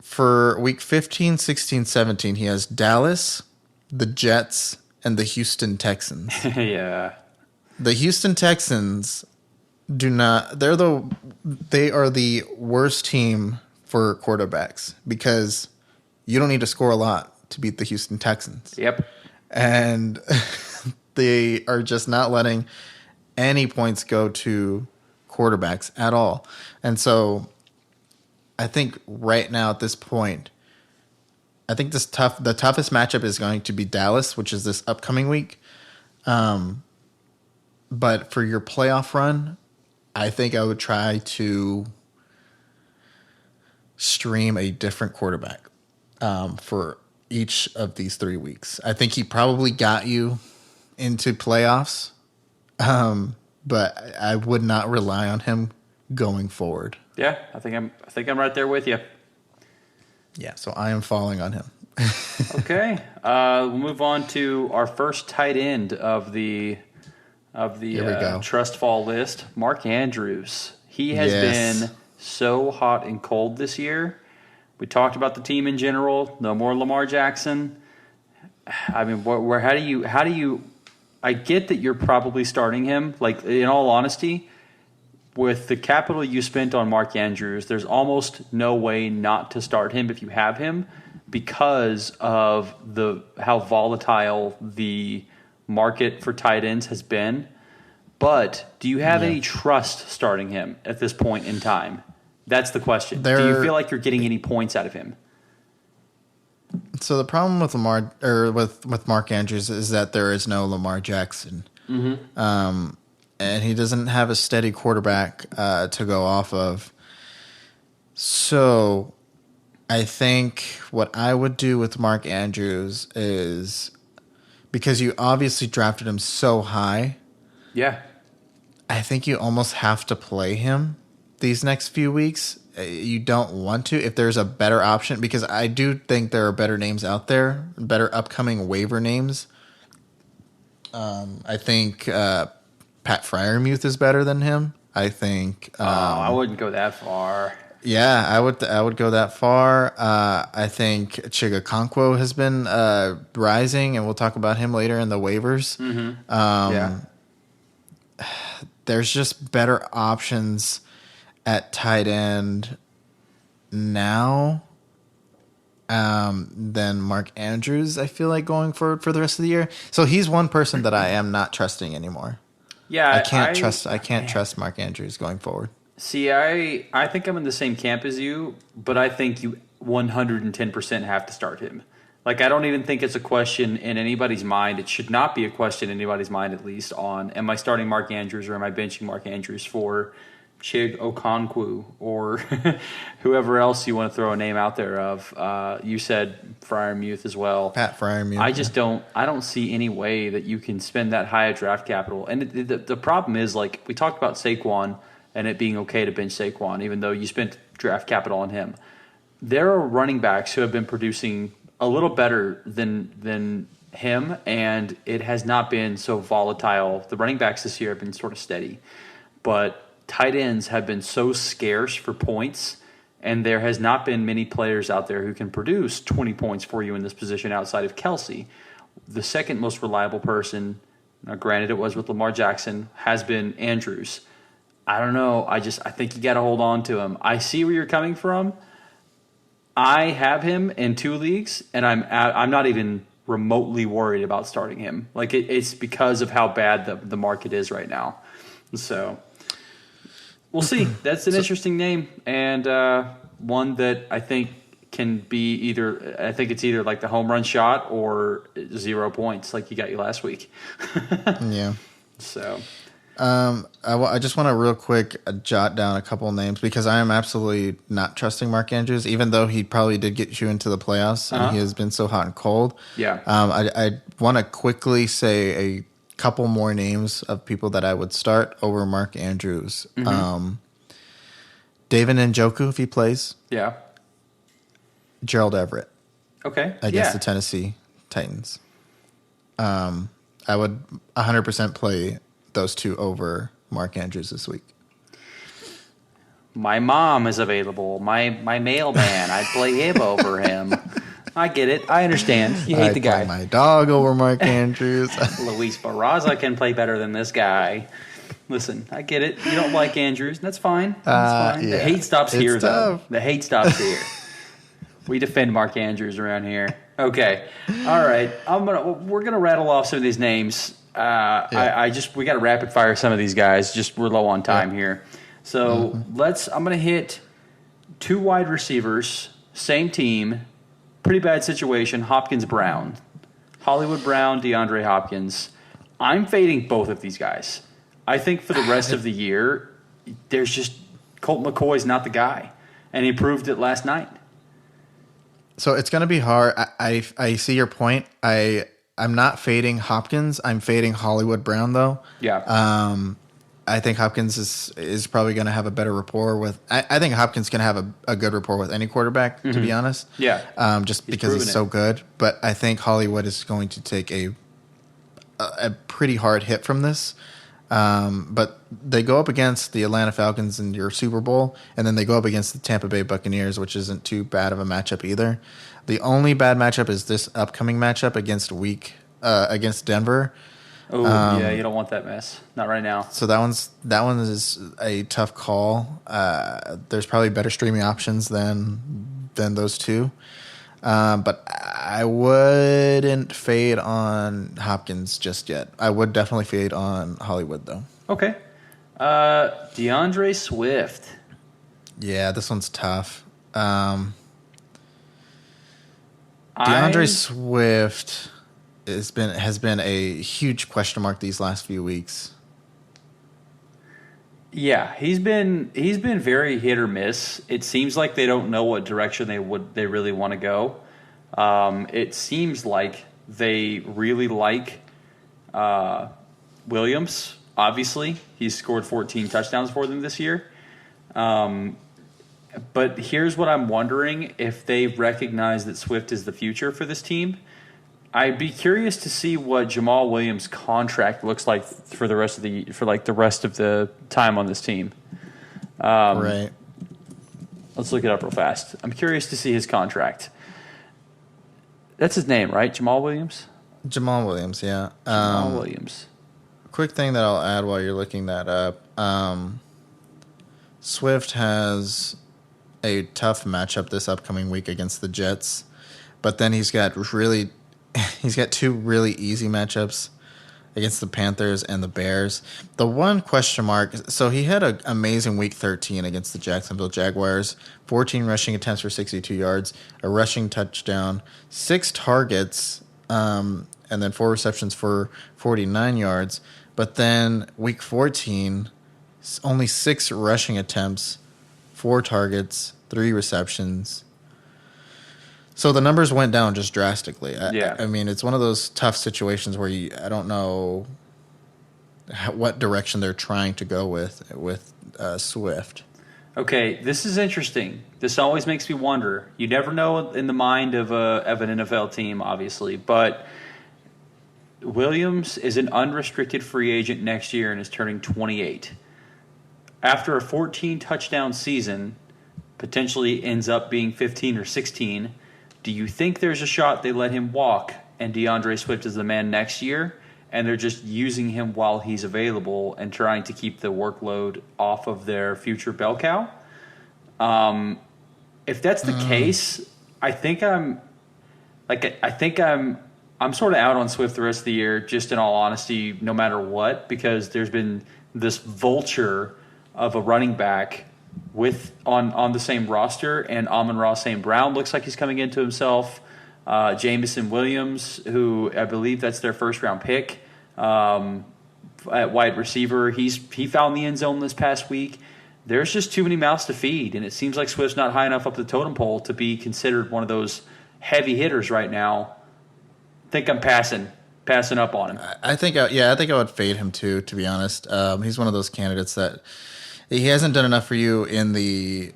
For week 15, 16, 17, he has Dallas, the Jets, and the Houston Texans. Yeah. The Houston Texans do not. They are the worst team for quarterbacks because you don't need to score a lot to beat the Houston Texans. Yep. And they are just not letting any points go to quarterbacks at all. And so I think right now at this point, I think the toughest matchup is going to be Dallas, which is this upcoming week. But for your playoff run, I think I would try to stream a different quarterback for each of these 3 weeks. I think he probably got you into playoffs, but I would not rely on him going forward. Yeah, I think I'm right there with you. Yeah, so I am falling on him. Okay, we'll move on to our first tight end of the Here we go. trust fall list, Mark Andrews. He has Yes. been so hot and cold this year. We talked about the team in general. No more Lamar Jackson. I mean, how do you? I get that you're probably starting him. Like, in all honesty, with the capital you spent on Mark Andrews, there's almost no way not to start him if you have him because of how volatile the market for tight ends has been. But do you have any trust starting him at this point in time? That's the question. Do you feel like you're getting any points out of him? So the problem with Lamar or with Mark Andrews is that there is no Lamar Jackson, and he doesn't have a steady quarterback to go off of. So I think what I would do with Mark Andrews is, because you obviously drafted him so high, Yeah. I think you almost have to play him these next few weeks. You don't want to if there's a better option, because I do think there are better names out there, better upcoming waiver names. I think Pat Fryermuth is better than him. I think. I wouldn't go that far. Yeah, I would go that far. I think Chigakonkwo has been rising, and we'll talk about him later in the waivers. Yeah. There's just better options at tight end now than Mark Andrews, I feel like, going forward for the rest of the year. So he's one person that I am not trusting anymore. Yeah. I can't trust Mark Andrews going forward. See, I think I'm in the same camp as you, but I think you 110% have to start him. Like, I don't even think it's a question in anybody's mind. It should not be a question in anybody's mind, at least, on am I starting Mark Andrews or am I benching Mark Andrews for Chig Okonkwo or whoever else you want to throw a name out there of. You said Fryermuth as well. Pat Fryermuth. I don't see any way that you can spend that high a draft capital. And the problem is, like, we talked about Saquon and it being okay to bench Saquon, even though you spent draft capital on him. There are running backs who have been producing a little better than him, and it has not been so volatile. The running backs this year have been sort of steady, but tight ends have been so scarce for points, and there has not been many players out there who can produce 20 points for you in this position outside of Kelsey. The second most reliable person, now granted it was with Lamar Jackson, has been Andrews. I don't know. I think you got to hold on to him. I see where you're coming from. I have him in 2 leagues, and I'm not even remotely worried about starting him. Like it's because of how bad the market is right now. So we'll see. That's an interesting name, and one that I think can be either. I think it's either like the home run shot or 0 points, like you got you last week. Yeah. So. I just want to real quick jot down a couple names because I am absolutely not trusting Mark Andrews, even though he probably did get you into the playoffs and he has been so hot and cold. Yeah. I want to quickly say a couple more names of people that I would start over Mark Andrews. David Njoku, if he plays. Yeah. Gerald Everett. Okay. Against the Tennessee Titans. I would 100% play those two over Mark Andrews this week. My mom is available. My mailman. I'd play him over him. I get it. I understand. You hate the guy. Play my dog over Mark Andrews. Luis Barraza can play better than this guy. Listen, I get it. You don't like Andrews. That's fine. That's fine. Yeah. The hate stops here, though. Tough. The hate stops here. We defend Mark Andrews around here. Okay. All right. We're gonna rattle off some of these names. We got to rapid fire some of these guys. We're low on time here. So I'm going to hit 2 wide receivers, same team, pretty bad situation. Hopkins Brown, Hollywood Brown, DeAndre Hopkins. I'm fading both of these guys. I think for the rest of the year, there's just Colt McCoy's not the guy, and he proved it last night. So it's going to be hard. I see your point. I'm not fading Hopkins. I'm fading Hollywood Brown, though. Yeah. I think Hopkins is probably going to have a better rapport with. I think Hopkins can have a good rapport with any quarterback, to be honest. Yeah. Just because he's so good. But I think Hollywood is going to take a pretty hard hit from this. But they go up against the Atlanta Falcons in your Super Bowl, and then they go up against the Tampa Bay Buccaneers, which isn't too bad of a matchup either. The only bad matchup is this upcoming matchup against Denver. Oh, yeah, you don't want that mess. Not right now. So that one is a tough call. There's probably better streaming options than those two. But I wouldn't fade on Hopkins just yet. I would definitely fade on Hollywood, though. Okay. DeAndre Swift. Yeah, this one's tough. DeAndre Swift has been a huge question mark these last few weeks. Yeah, he's been very hit or miss. It seems like they don't know what direction they really want to go. It seems like they really like Williams. Obviously, he's scored 14 touchdowns for them this year. But here's what I'm wondering: if they recognize that Swift is the future for this team. I'd be curious to see what Jamal Williams' contract looks like for the rest of the time on this team. Right. Let's look it up real fast. I'm curious to see his contract. That's his name, right? Jamal Williams? Jamal Williams, yeah. Jamal Williams. Quick thing that I'll add while you're looking that up. Swift has a tough matchup this upcoming week against the Jets, but then he's got 2 really easy matchups against the Panthers and the Bears. The one question mark, so he had an amazing week 13 against the Jacksonville Jaguars, 14 rushing attempts for 62 yards, a rushing touchdown, 6 targets, and then 4 receptions for 49 yards. But then week 14, only 6 rushing attempts, 4 targets, 3 receptions. So the numbers went down just drastically. I mean, it's one of those tough situations where I don't know what direction they're trying to go with Swift. Okay, this is interesting. This always makes me wonder. You never know in the mind of an NFL team, obviously, but Williams is an unrestricted free agent next year and is turning 28. After a 14-touchdown season, potentially ends up being 15 or 16. Do you think there's a shot they let him walk and DeAndre Swift is the man next year? and they're just using him while he's available and trying to keep the workload off of their future bell cow. If that's the case, I think I'm sort of out on Swift the rest of the year, just in all honesty, no matter what, because there's been this vulture of a running back on the same roster, and Amon-Ra St. Brown looks like he's coming into himself. Jameson Williams, who I believe that's their first-round pick at wide receiver, he found the end zone this past week. There's just too many mouths to feed, and it seems like Swift's not high enough up the totem pole to be considered one of those heavy hitters right now. I think I'm passing up on him. I think I would fade him too, to be honest. He's one of those candidates that he hasn't done enough for you in the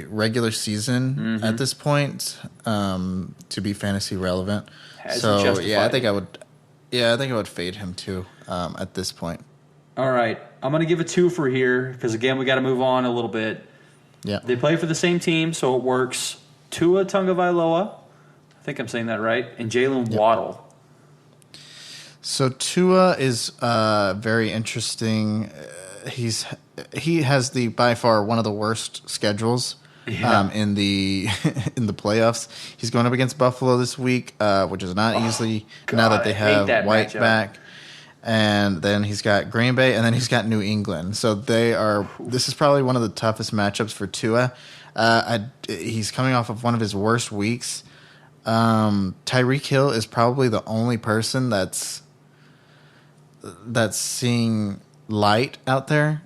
regular season at this point to be fantasy relevant. Hasn't justified I think I would fade him too at this point. All right, I'm going to give a 2 for here because, again, we got to move on a little bit. Yeah. They play for the same team, so it works. Tua Tagovailoa, I think I'm saying that right, and Jalen Waddle. So Tua is very interesting. He has by far one of the worst schedules in the in the playoffs. He's going up against Buffalo this week, which is not easy now that they have White back. And then he's got Green Bay, and then he's got New England. So this is probably one of the toughest matchups for Tua. He's coming off of one of his worst weeks. Tyreek Hill is probably the only person that's seeing light out there.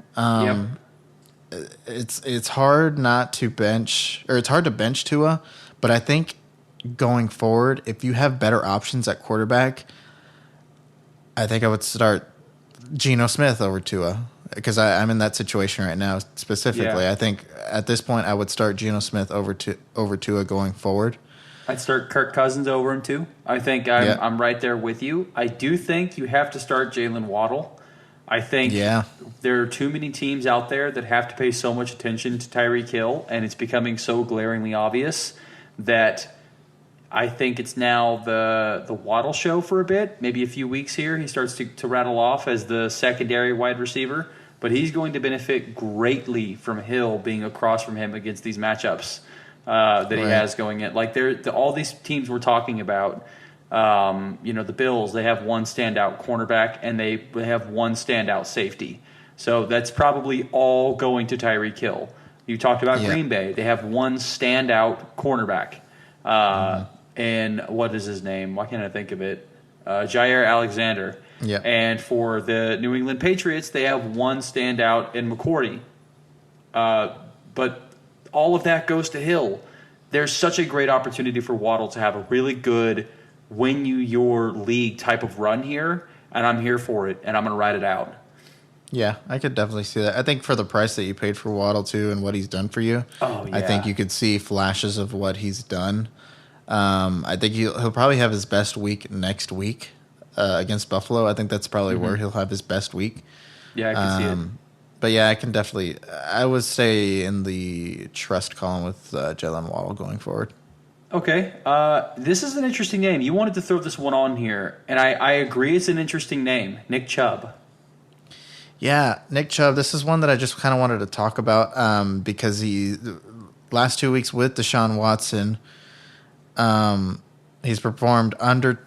It's hard not to bench, or it's hard to bench Tua, but I think going forward, if you have better options at quarterback, I think I would start Geno Smith over Tua, because I'm in that situation right now specifically. Yeah. I think at this point I would start Geno Smith over Tua going forward. I'd start Kirk Cousins over him too. I think I'm right there with you. I do think you have to start Jalen Waddle. I think there are too many teams out there that have to pay so much attention to Tyreek Hill, and it's becoming so glaringly obvious that I think it's now the Waddle show for a bit. Maybe a few weeks here, he starts to rattle off as the secondary wide receiver, but he's going to benefit greatly from Hill being across from him against these matchups that he has going in. Like all these teams we're talking about, the Bills, they have one standout cornerback and they have one standout safety. So that's probably all going to Tyreek Hill. You talked about Green Bay. They have one standout cornerback. And what is his name? Why can't I think of it? Jair Alexander. Yeah. And for the New England Patriots, they have one standout in McCourty. But all of that goes to Hill. There's such a great opportunity for Waddle to have a really good win you your league type of run here, and I'm here for it, and I'm going to ride it out. Yeah, I could definitely see that. I think for the price that you paid for Waddle too and what he's done for you, I think you could see flashes of what he's done. I think he'll probably have his best week next week against Buffalo. I think that's probably where he'll have his best week. Yeah, I can see it. But yeah, I would stay in the trust column with Jalen Waddle going forward. Okay. This is an interesting name. You wanted to throw this one on here, and I agree it's an interesting name, Nick Chubb. Yeah, Nick Chubb. This is one that I just kind of wanted to talk about because last 2 weeks with Deshaun Watson, he's performed under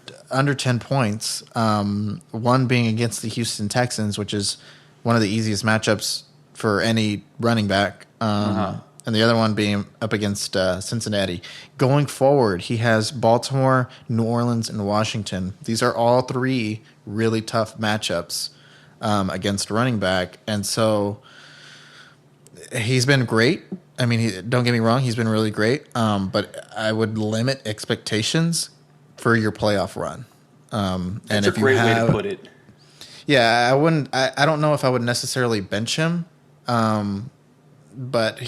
10 points, one being against the Houston Texans, which is one of the easiest matchups for any running back, and the other one being up against Cincinnati. Going forward, he has Baltimore, New Orleans, and Washington. These are all three really tough matchups against running back, and so he's been great. I mean, don't get me wrong, he's been really great, but I would limit expectations for your playoff run. That's a great way to put it. Yeah, I wouldn't. I don't know if I would necessarily bench him, but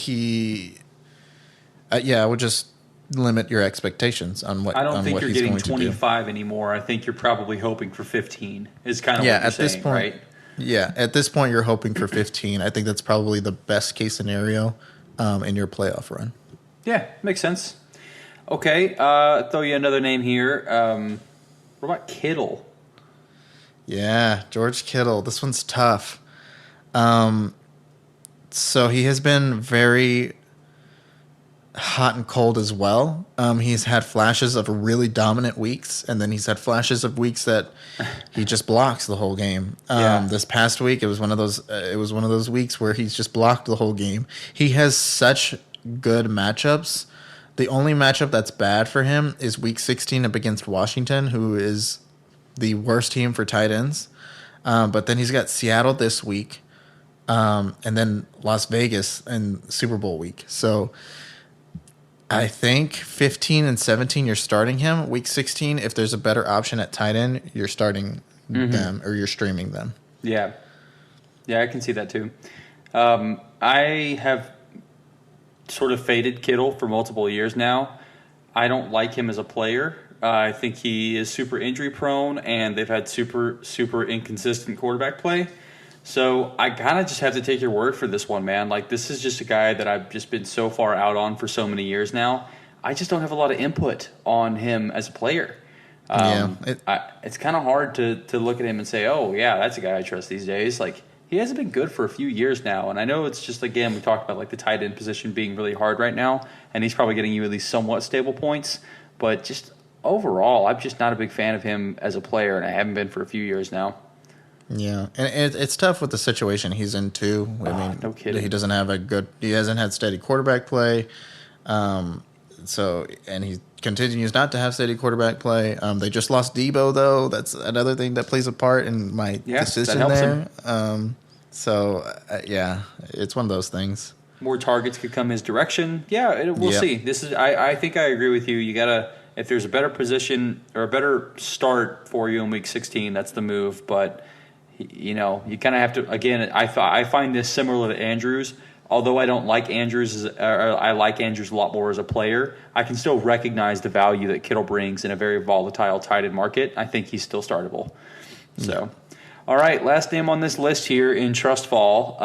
I would just limit your expectations on what. I don't think what you're he's getting going 25 anymore. I think you're probably hoping for 15. Is kind of what you're at saying, this point, right? Yeah, at this point, you're hoping for 15. I think that's probably the best case scenario in your playoff run. Yeah, makes sense. Okay, throw you another name here. What about Kittle? Yeah, George Kittle. This one's tough. So he has been very hot and cold as well. He's had flashes of really dominant weeks, and then he's had flashes of weeks that he just blocks the whole game. Yeah. This past week, it was one of those. It was one of those weeks where he's just blocked the whole game. He has such good matchups. The only matchup that's bad for him is Week 16 up against Washington, who is the worst team for tight ends. But then he's got Seattle this week, and then Las Vegas in Super Bowl week. So I think 15 and 17, you're starting him. Week 16, if there's a better option at tight end, you're starting them or you're streaming them. Yeah. Yeah, I can see that too. I have sort of faded Kittle for multiple years now. I don't like him as a player. I think he is super injury prone, and they've had super inconsistent quarterback play. So I kind of just have to take your word for this one, man. Like, this is just a guy that I've just been so far out on for so many years now. I just don't have a lot of input on him as a player. It's kind of hard to look at him and say, oh, yeah, that's a guy I trust these days. Like, he hasn't been good for a few years now. And I know it's just, again, we talked about like the tight end position being really hard right now, and he's probably getting you at least somewhat stable points. But just overall, I'm just not a big fan of him as a player, and I haven't been for a few years now. Yeah, and it's tough with the situation he's in too. I mean, no kidding. He hasn't had steady quarterback play. So he continues not to have steady quarterback play. They just lost Debo though. That's another thing that plays a part in my decision there. It's one of those things. More targets could come his direction. Yeah, we'll see. I think I agree with you. You gotta, if there's a better position or a better start for you in Week 16, that's the move. But you kind of have to. Again, I find this similar to Andrews. Although I don't like Andrews, I like Andrews a lot more as a player. I can still recognize the value that Kittle brings in a very volatile tight end market. I think he's still startable. So, all right, last name on this list here in Trust Fall,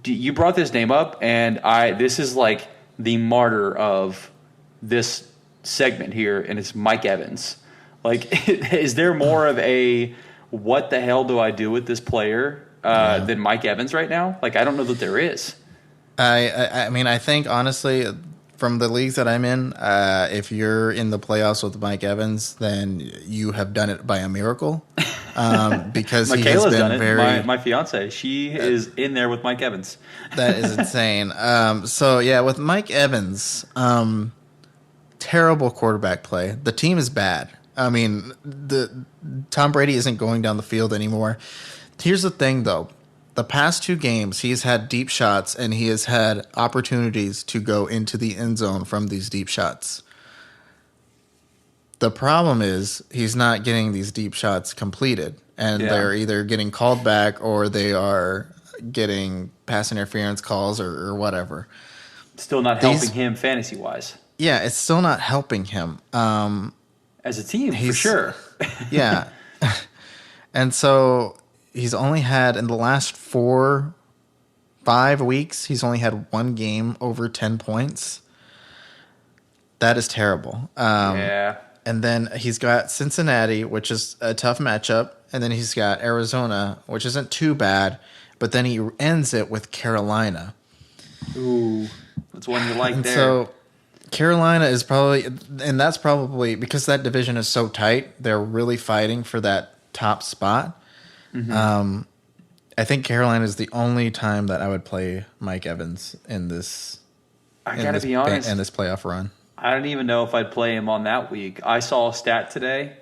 you brought this name up, and this is like the martyr of this segment here, and it's Mike Evans. Like, is there more of a what the hell do I do with this player than Mike Evans right now? Like, I don't know that there is. I mean, I think honestly, from the leagues that I'm in, if you're in the playoffs with Mike Evans, then you have done it by a miracle. Because he has been very. My fiance, she is in there with Mike Evans. That is insane. With Mike Evans, terrible quarterback play. The team is bad. I mean, Tom Brady isn't going down the field anymore. Here's the thing, though. The past 2 games, he's had deep shots, and he has had opportunities to go into the end zone from these deep shots. The problem is he's not getting these deep shots completed, and they're either getting called back or they are getting pass interference calls or whatever. Still not helping him fantasy-wise. Yeah, it's still not helping him. As a team, for sure. Yeah. And so he's only had, in the last 5 weeks, he's only had 1 game over 10 points. That is terrible. And then he's got Cincinnati, which is a tough matchup. And then he's got Arizona, which isn't too bad. But then he ends it with Carolina. Ooh, that's one you like there. So Carolina is probably, and that's probably because that division is so tight, they're really fighting for that top spot. Mm-hmm. I think Carolina is the only time that I would play Mike Evans in this. I gotta be honest, in this playoff run. I don't even know if I'd play him on that week. I saw a stat today,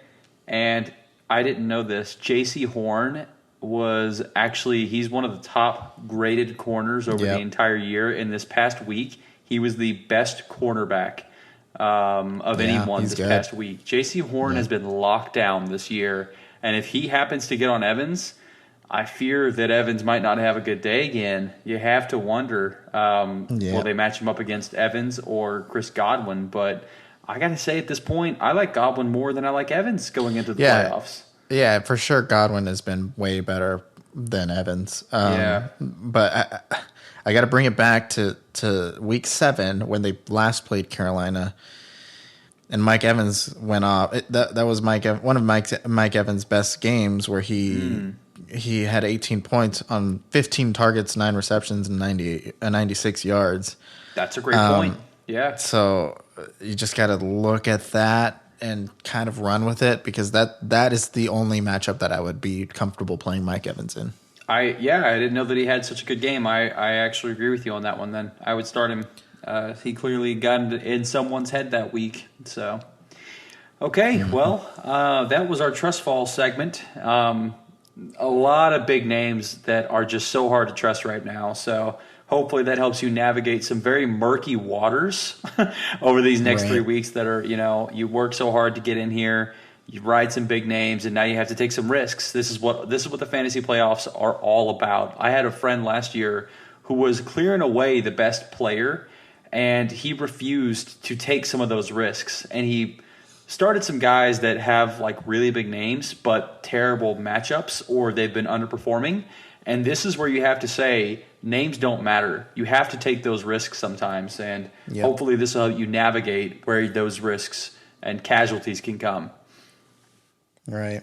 and I didn't know this. J.C. Horn he's one of the top graded corners over the entire year. In this past week, he was the best cornerback of anyone this past week. J.C. Horn has been locked down this year, and if he happens to get on Evans, I fear that Evans might not have a good day again. You have to wonder, will they match him up against Evans or Chris Godwin? But I got to say at this point, I like Godwin more than I like Evans going into the playoffs. Yeah, for sure Godwin has been way better than Evans. But I got to bring it back to week 7 when they last played Carolina. and Mike Evans went off. That was one of Mike Evans' best games, where he had 18 points on 15 targets, 9 receptions, and 96 yards. That's a great point. Yeah. So you just got to look at that and kind of run with it, because that is the only matchup that I would be comfortable playing Mike Evans in. I didn't know that he had such a good game. I actually agree with you on that one. Then I would start him. He clearly got in someone's head that week. So, okay, well, that was our trust fall segment. A lot of big names that are just so hard to trust right now. So hopefully that helps you navigate some very murky waters over these next 3 weeks that are, you work so hard to get in here. You ride some big names, and now you have to take some risks. This is what the fantasy playoffs are all about. I had a friend last year who was clearing away the best player, and he refused to take some of those risks. And he started some guys that have like really big names but terrible matchups, or they've been underperforming. And this is where you have to say names don't matter. You have to take those risks sometimes, and hopefully this will help you navigate where those risks and casualties can come. Right.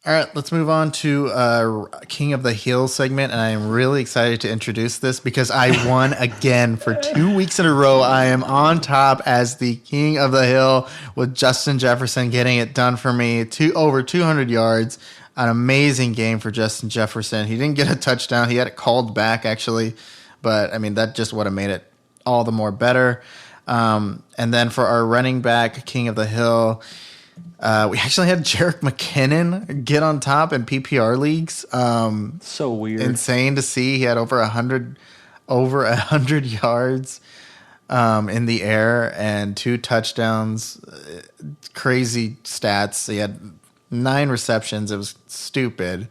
All right, let's move on to King of the Hill segment, and I am really excited to introduce this because I won again for 2 weeks in a row. I am on top as the King of the Hill with Justin Jefferson getting it done for me. Over 200 yards, an amazing game for Justin Jefferson. He didn't get a touchdown. He had it called back, actually, but, I mean, that just would have made it all the more better. And then for our running back, King of the Hill, we actually had Derric McKinnon get on top in PPR leagues. So weird, insane to see. He had over 100 yards in the air and 2 touchdowns. Crazy stats. He had 9 receptions. It was stupid.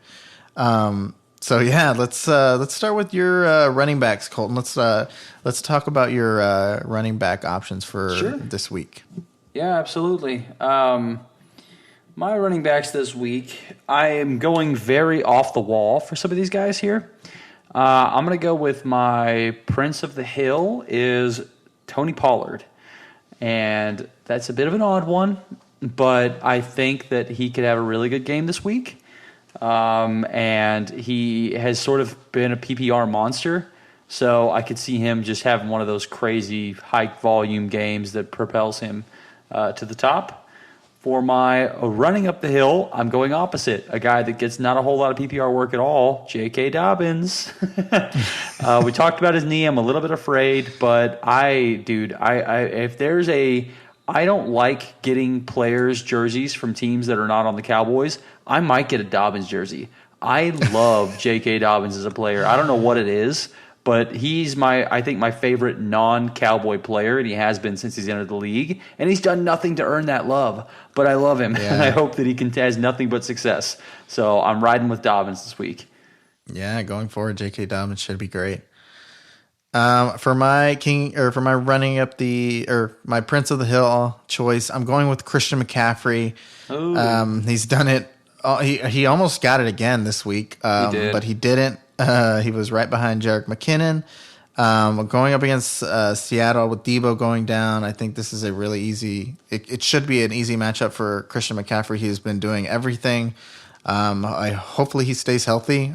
So yeah, let's start with your running backs, Colton. Let's talk about your running back options for this week. Yeah, absolutely. My running backs this week, I am going very off the wall for some of these guys here. I'm going to go with my Prince of the Hill is Tony Pollard. And that's a bit of an odd one, but I think that he could have a really good game this week. And he has sort of been a PPR monster. So I could see him just having one of those crazy high volume games that propels him to the top. For my running up the hill, I'm going opposite. A guy that gets not a whole lot of PPR work at all, J.K. Dobbins. We talked about his knee. I'm a little bit afraid, but I don't like getting players' jerseys from teams that are not on the Cowboys. I might get a Dobbins jersey. I love J.K. Dobbins as a player. I don't know what it is, but he's I think my favorite non-Cowboy player, and he has been since he's entered the league. And he's done nothing to earn that love, but I love him, and I hope that he has nothing but success. So I'm riding with Dobbins this week. Yeah, going forward, J.K. Dobbins should be great. For my running up my Prince of the Hill choice, I'm going with Christian McCaffrey. He's done it. He almost got it again this week, but he didn't. He was right behind Derric McKinnon. Going up against Seattle with Debo going down, I think this is a really easy. It should be an easy matchup for Christian McCaffrey. He has been doing everything. Hopefully he stays healthy,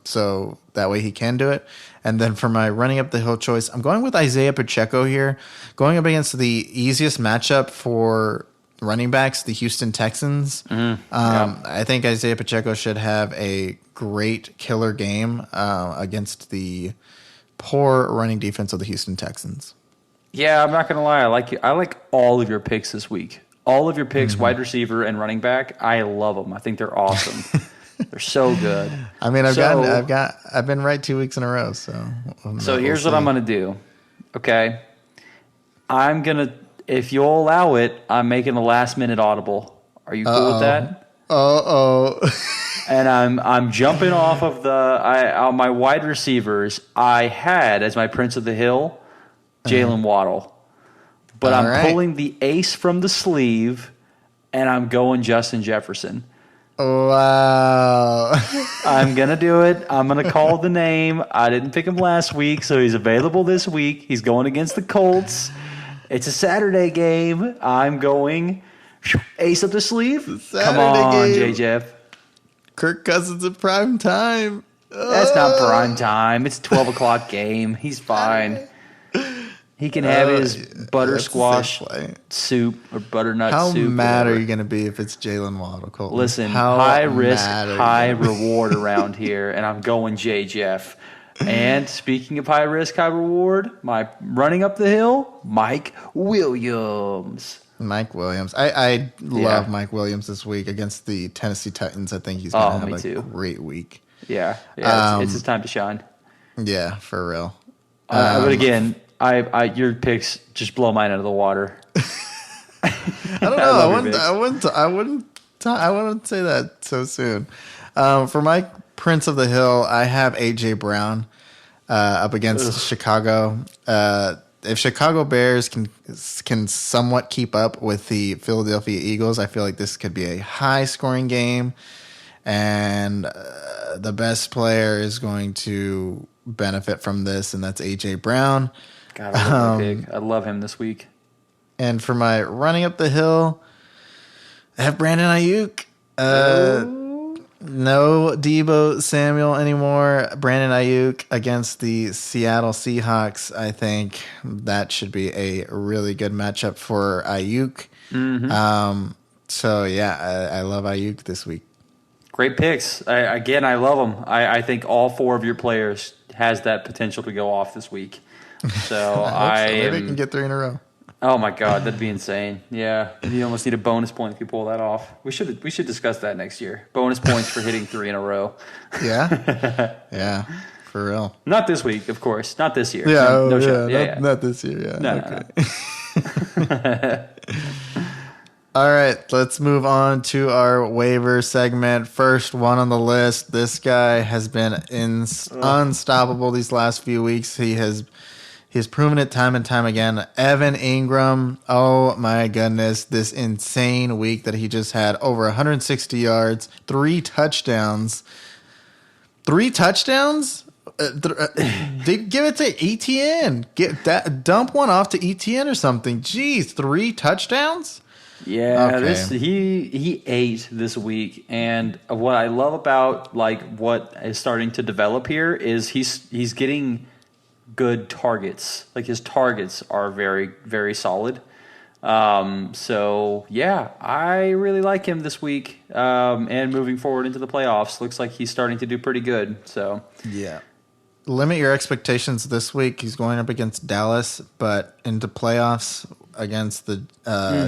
so that way he can do it. And then for my running up the hill choice, I'm going with Isaiah Pacheco here, going up against the easiest matchup for running backs, the Houston Texans. I think Isaiah Pacheco should have a great killer game against the poor running defense of the Houston Texans. Yeah, I'm not going to lie. I like all of your picks this week. All of your picks, wide receiver and running back. I love them. I think they're awesome. They're so good. I mean, I've been right 2 weeks in a row. So here's what I'm going to do. Okay, I'm going to. If you'll allow it, I'm making a last minute audible. Are you cool with that? And I'm jumping off of on my wide receivers. I had as my Prince of the Hill, Jalen Waddle, but I'm pulling the ace from the sleeve, and I'm going Justin Jefferson. Wow! I'm gonna do it. I'm gonna call the name. I didn't pick him last week, so he's available this week. He's going against the Colts. It's a Saturday game. I'm going ace up the sleeve. Come Saturday on, game. JJF. Kirk Cousins in prime time. That's not prime time. It's a 12 o'clock game. He's fine. He can have his butter that's a squash safe play. soup or butternut How soup. mad whatever. are you going to be if it's Jalen Waddle, Colton? Listen, How high risk, mad are you high gonna be? reward around here, and I'm going J. Jeff. And speaking of high risk, high reward, my running up the hill, Mike Williams. Mike Williams. I love Mike Williams this week against the Tennessee Titans. I think he's going to have a great week. Yeah, it's his time to shine. Yeah, for real. But again, your picks just blow mine out of the water. I don't know. I wouldn't say that so soon. For my Prince of the Hill, I have AJ Brown up against Chicago. If Chicago Bears can somewhat keep up with the Philadelphia Eagles, I feel like this could be a high scoring game, and the best player is going to benefit from this, and that's AJ Brown. God, I love that pick. I love him this week. And for my running up the hill, I have Brandon Ayuk. No Deebo Samuel anymore. Brandon Ayuk against the Seattle Seahawks. I think that should be a really good matchup for Ayuk. Mm-hmm. So, yeah, I love Ayuk this week. Great picks. I love them. I think all four of your players has that potential to go off this week. So Maybe I can get 3 in a row. Oh my God, that'd be insane. Yeah, you almost need a bonus point if you pull that off. We should discuss that next year. Bonus points for hitting 3 in a row. Yeah, yeah, for real. Not this week, of course. Not this year. Yeah, no shot. Not this year. Yeah, No. All right, let's move on to our waiver segment. First one on the list. This guy has been unstoppable these last few weeks. He's proven it time and time again. Evan Ingram. Oh my goodness, this insane week that he just had. Over 160 yards, 3 touchdowns. 3 touchdowns? Give it to ETN. Dump one off to ETN or something. Jeez, 3 touchdowns? Yeah, Okay. he ate this week, and what I love about what is starting to develop here is he's getting good targets. Like his targets are very, very solid. So yeah, I really like him this week. And moving forward into the playoffs, looks like he's starting to do pretty good. So yeah. Limit your expectations this week. He's going up against Dallas, but into playoffs against the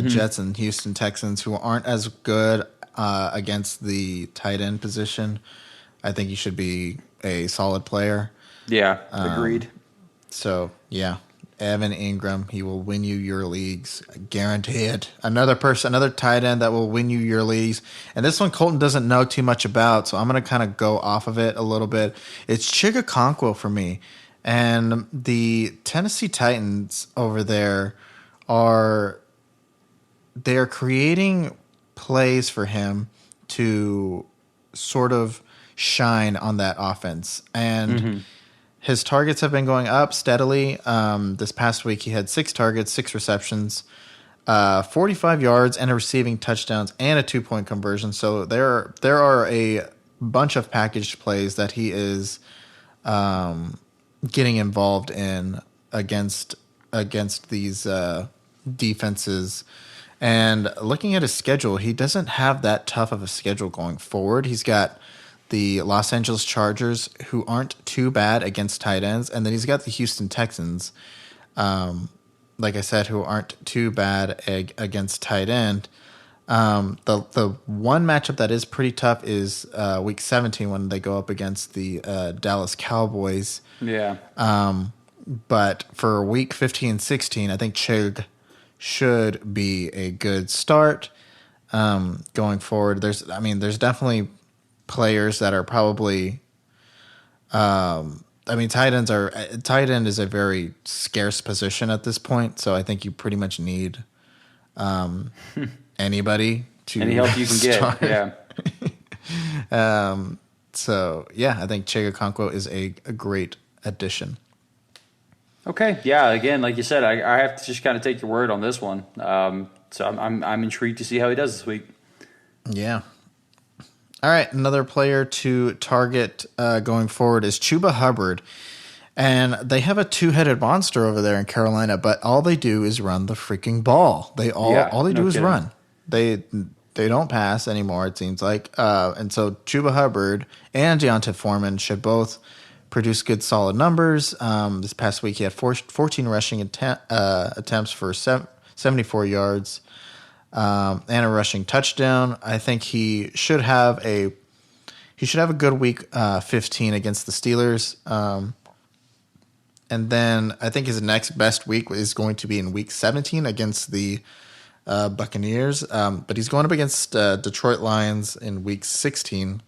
Jets and Houston Texans, who aren't as good against the tight end position. I think he should be a solid player. Yeah, agreed. So, yeah, Evan Ingram, he will win you your leagues, guaranteed. Another tight end that will win you your leagues. And this one Colton doesn't know too much about, so I'm going to kind of go off of it a little bit. It's Chigakonkwo for me. And the Tennessee Titans over there are creating plays for him to sort of shine on that offense. And his targets have been going up steadily. This past week, he had 6 targets, 6 receptions, 45 yards, and a receiving touchdowns, and a 2-point conversion. So there are a bunch of packaged plays that he is getting involved in against these defenses. And looking at his schedule, he doesn't have that tough of a schedule going forward. He's got the Los Angeles Chargers, who aren't too bad against tight ends, and then he's got the Houston Texans, like I said, who aren't too bad against tight end. The one matchup that is pretty tough is week 17 when they go up against the Dallas Cowboys. Yeah. But for week 15, 16, I think Chig should be a good start going forward. There's definitely players that are probably tight end is a very scarce position at this point, so I think you pretty much need anybody to any help you can start. get. So yeah, I think Chigakonkwo is a great addition. Okay, yeah. Again, like you said, I have to just kind of take your word on this one. So I'm intrigued to see how he does this week. Yeah. All right, another player to target going forward is Chuba Hubbard. And they have a two-headed monster over there in Carolina, but all they do is run the freaking ball. Yeah, All they no do is kidding. run. They don't pass anymore, it seems like. And so Chuba Hubbard and Deontay Foreman should both produce good, solid numbers. This past week, he had 14 rushing attempts for 74 yards and a rushing touchdown. I think he should have a good week 15 against the Steelers. And then I think his next best week is going to be in week 17 against the Buccaneers. But he's going up against Detroit Lions in week 16,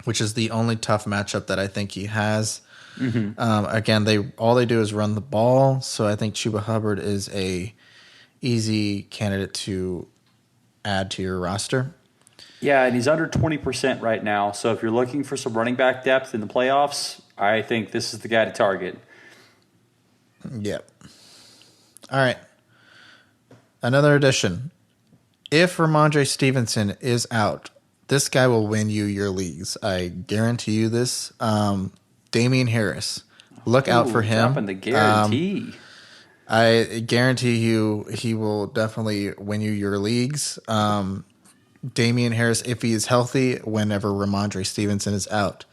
which is the only tough matchup that I think he has. Again, all they do is run the ball. So I think Chuba Hubbard is a easy candidate to add to your roster. Yeah, and he's under 20% right now. So if you're looking for some running back depth in the playoffs, I think this is the guy to target. Yep. All right. Another addition. If Ramondre Stevenson is out, this guy will win you your leagues. I guarantee you this. Damian Harris. Look out for him. Dropping the guarantee. I guarantee you he will definitely win you your leagues. Damian Harris, if he is healthy, whenever Ramondre Stevenson is out.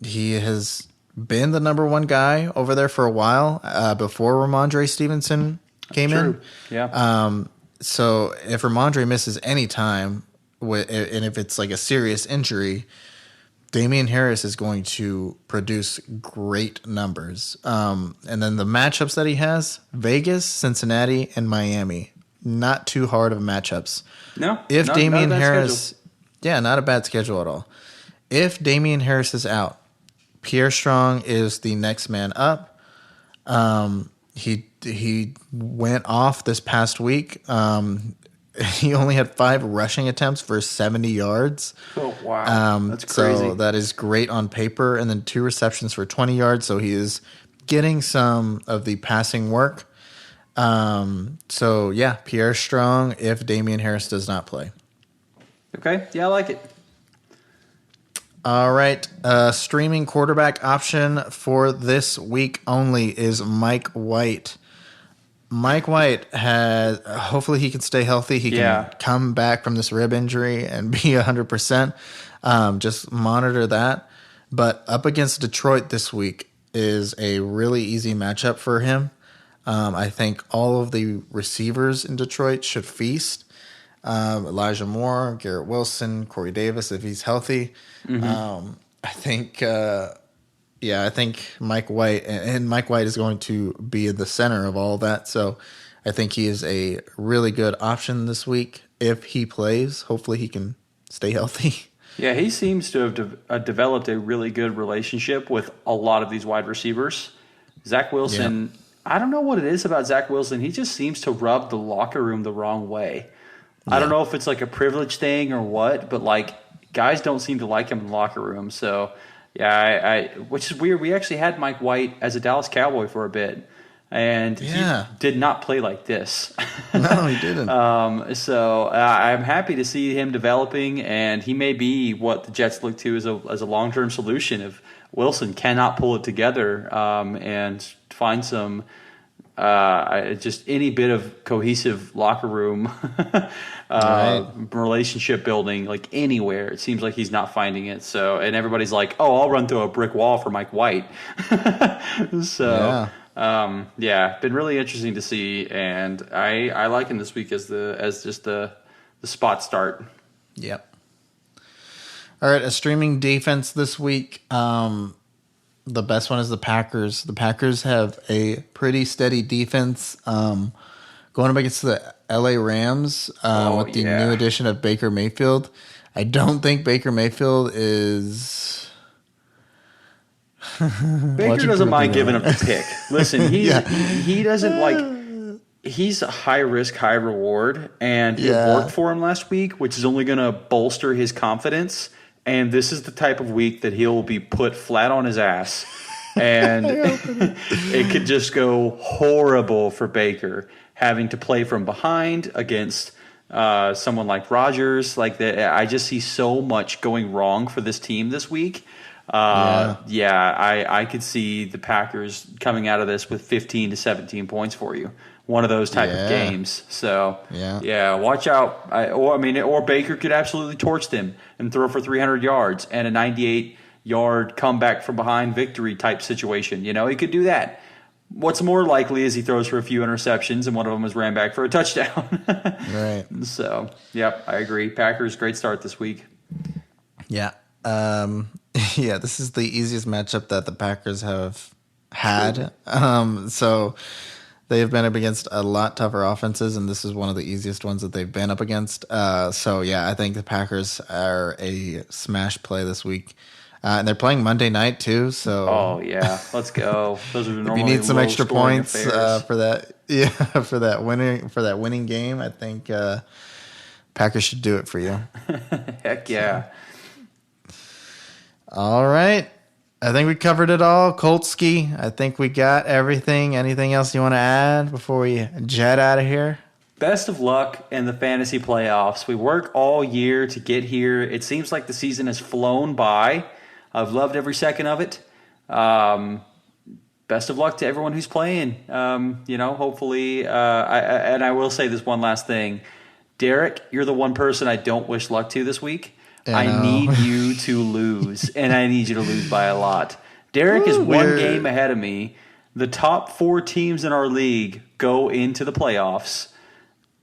He has been the number one guy over there for a while before Ramondre Stevenson came in. Yeah. So if Ramondre misses any time, and if it's like a serious injury, Damian Harris is going to produce great numbers. And then the matchups that he has, Vegas, Cincinnati, and Miami. Not too hard of matchups. No. If not Damian a bad Harris... schedule. Yeah, not a bad schedule at all. If Damian Harris is out, Pierre Strong is the next man up. He went off this past week. He only had 5 rushing attempts for 70 yards. Oh, wow. That's crazy. So that is great on paper. And then 2 receptions for 20 yards. So he is getting some of the passing work. So, yeah, Pierre Strong if Damian Harris does not play. Okay. Yeah, I like it. All right. Streaming quarterback option for this week only is Mike White. Mike White has, hopefully he can stay healthy. He can come back from this rib injury and be 100%. Just monitor that. But up against Detroit this week is a really easy matchup for him. I think all of the receivers in Detroit should feast. Elijah Moore, Garrett Wilson, Corey Davis, if he's healthy. I think Mike White, and Mike White is going to be in the center of all that. So I think he is a really good option this week. If he plays, hopefully he can stay healthy. Yeah, he seems to have developed a really good relationship with a lot of these wide receivers. Zach Wilson, I don't know what it is about Zach Wilson. He just seems to rub the locker room the wrong way. I don't know if it's like a privilege thing or what, but like guys don't seem to like him in the locker room. So, yeah, which is weird. We actually had Mike White as a Dallas Cowboy for a bit, and he did not play like this. No, he didn't. So I'm happy to see him developing, and he may be what the Jets look to as a long-term solution if Wilson cannot pull it together and find some just any bit of cohesive locker room relationship building, like anywhere. It seems like he's not finding it. So, and everybody's like, "Oh, I'll run through a brick wall for Mike White." So, been really interesting to see, and I like him this week as just the spot start. Yep. All right, a streaming defense this week. The best one is the Packers. The Packers have a pretty steady defense. Going up against the LA Rams with the new addition of Baker Mayfield. I don't think Baker Mayfield is... Baker doesn't mind giving up the pick. Listen, he doesn't like... He's a high risk, high reward, and it worked for him last week, which is only going to bolster his confidence. And this is the type of week that he'll be put flat on his ass And it could just go horrible for Baker having to play from behind against someone like Rodgers. Like I just see so much going wrong for this team this week. I could see the Packers coming out of this with 15 to 17 points for you. One of those type of games. So, watch out. Or Baker could absolutely torch them and throw for 300 yards and a 98-yard comeback from behind victory type situation. You know, he could do that. What's more likely is he throws for a few interceptions and one of them is ran back for a touchdown. Right. So, I agree. Packers, great start this week. Yeah. This is the easiest matchup that the Packers have had. So they have been up against a lot tougher offenses, and this is one of the easiest ones that they've been up against. I think the Packers are a smash play this week. And they're playing Monday night too, so let's go. Those are normally if you need some extra points for that winning game, I think Packers should do it for you. Heck yeah. All right. I think we covered it all. Coltski, I think we got everything. Anything else you want to add before we jet out of here? Best of luck in the fantasy playoffs. We work all year to get here. It seems like the season has flown by. I've loved every second of it. Best of luck to everyone who's playing. Hopefully, I will say this one last thing. Derric, you're the one person I don't wish luck to this week. I need you to lose, and I need you to lose by a lot. Derric is one game ahead of me. The top 4 teams in our league go into the playoffs,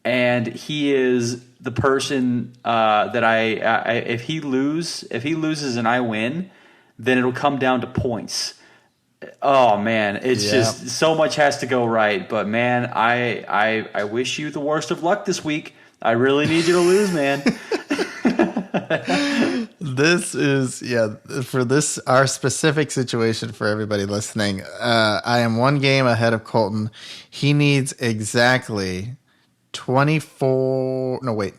and he is the person that if he loses and I win, then it'll come down to points. Oh man, it's just so much has to go right. But man, I wish you the worst of luck this week. I really need you to lose, man. This is for this our specific situation for everybody listening. I am one game ahead of Colton. He needs exactly 24. No, wait.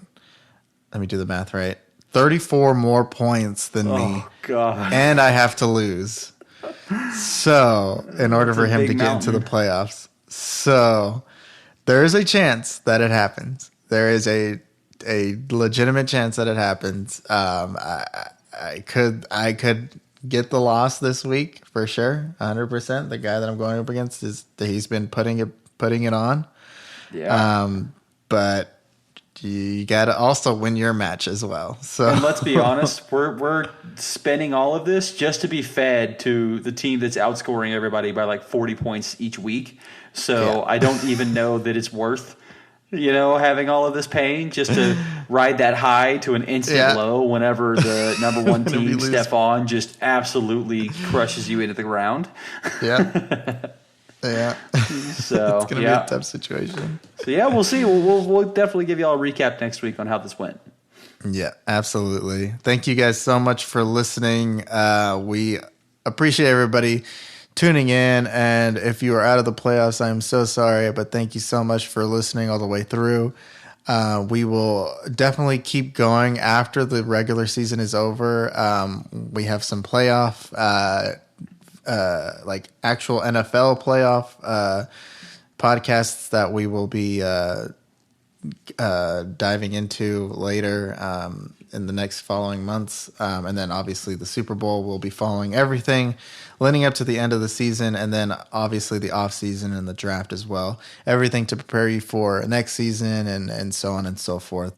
Let me do the math right. 34 more points than me. Oh God! And I have to lose. So in order for him to get into the playoffs, so there is a chance that it happens. There is a legitimate chance that it happens. I could get the loss this week for sure, 100%. The guy that I'm going up against he's been putting it on. Yeah. But you got to also win your match as well. So and let's be honest, we're spending all of this just to be fed to the team that's outscoring everybody by like 40 points each week. So I don't even know that it's worth having all of this pain just to ride that high to an instant low whenever the number one team, Stephon, just absolutely crushes you into the ground. Yeah. Yeah. So it's going to be a tough situation. So we'll see. We'll definitely give you all a recap next week on how this went. Yeah, absolutely. Thank you guys so much for listening. We appreciate everybody tuning in, and if you are out of the playoffs, I'm so sorry, but thank you so much for listening all the way through. We will definitely keep going after the regular season is over. We have some playoff, like actual NFL playoff podcasts that we will be diving into later in the next following months. And then obviously the Super Bowl will be following everything leading up to the end of the season, and then obviously the off season and the draft as well. Everything to prepare you for next season and so on and so forth.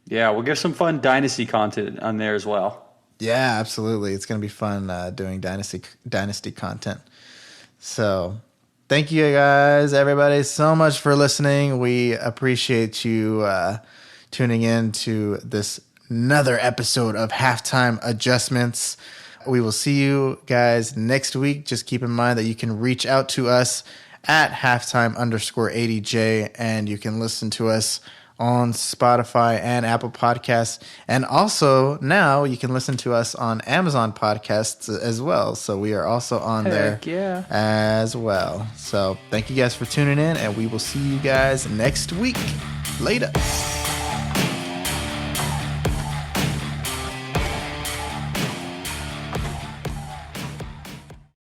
Yeah, we'll get some fun Dynasty content on there as well. Yeah, absolutely. It's going to be fun doing Dynasty content. So thank you guys, everybody, so much for listening. We appreciate you tuning in to this another episode of Halftime Adjustments. We will see you guys next week. Just keep in mind that you can reach out to us at halftime_80J, and you can listen to us on Spotify and Apple Podcasts. And also now you can listen to us on Amazon Podcasts as well. So we are also on there as well. So thank you guys for tuning in, and we will see you guys next week. Later.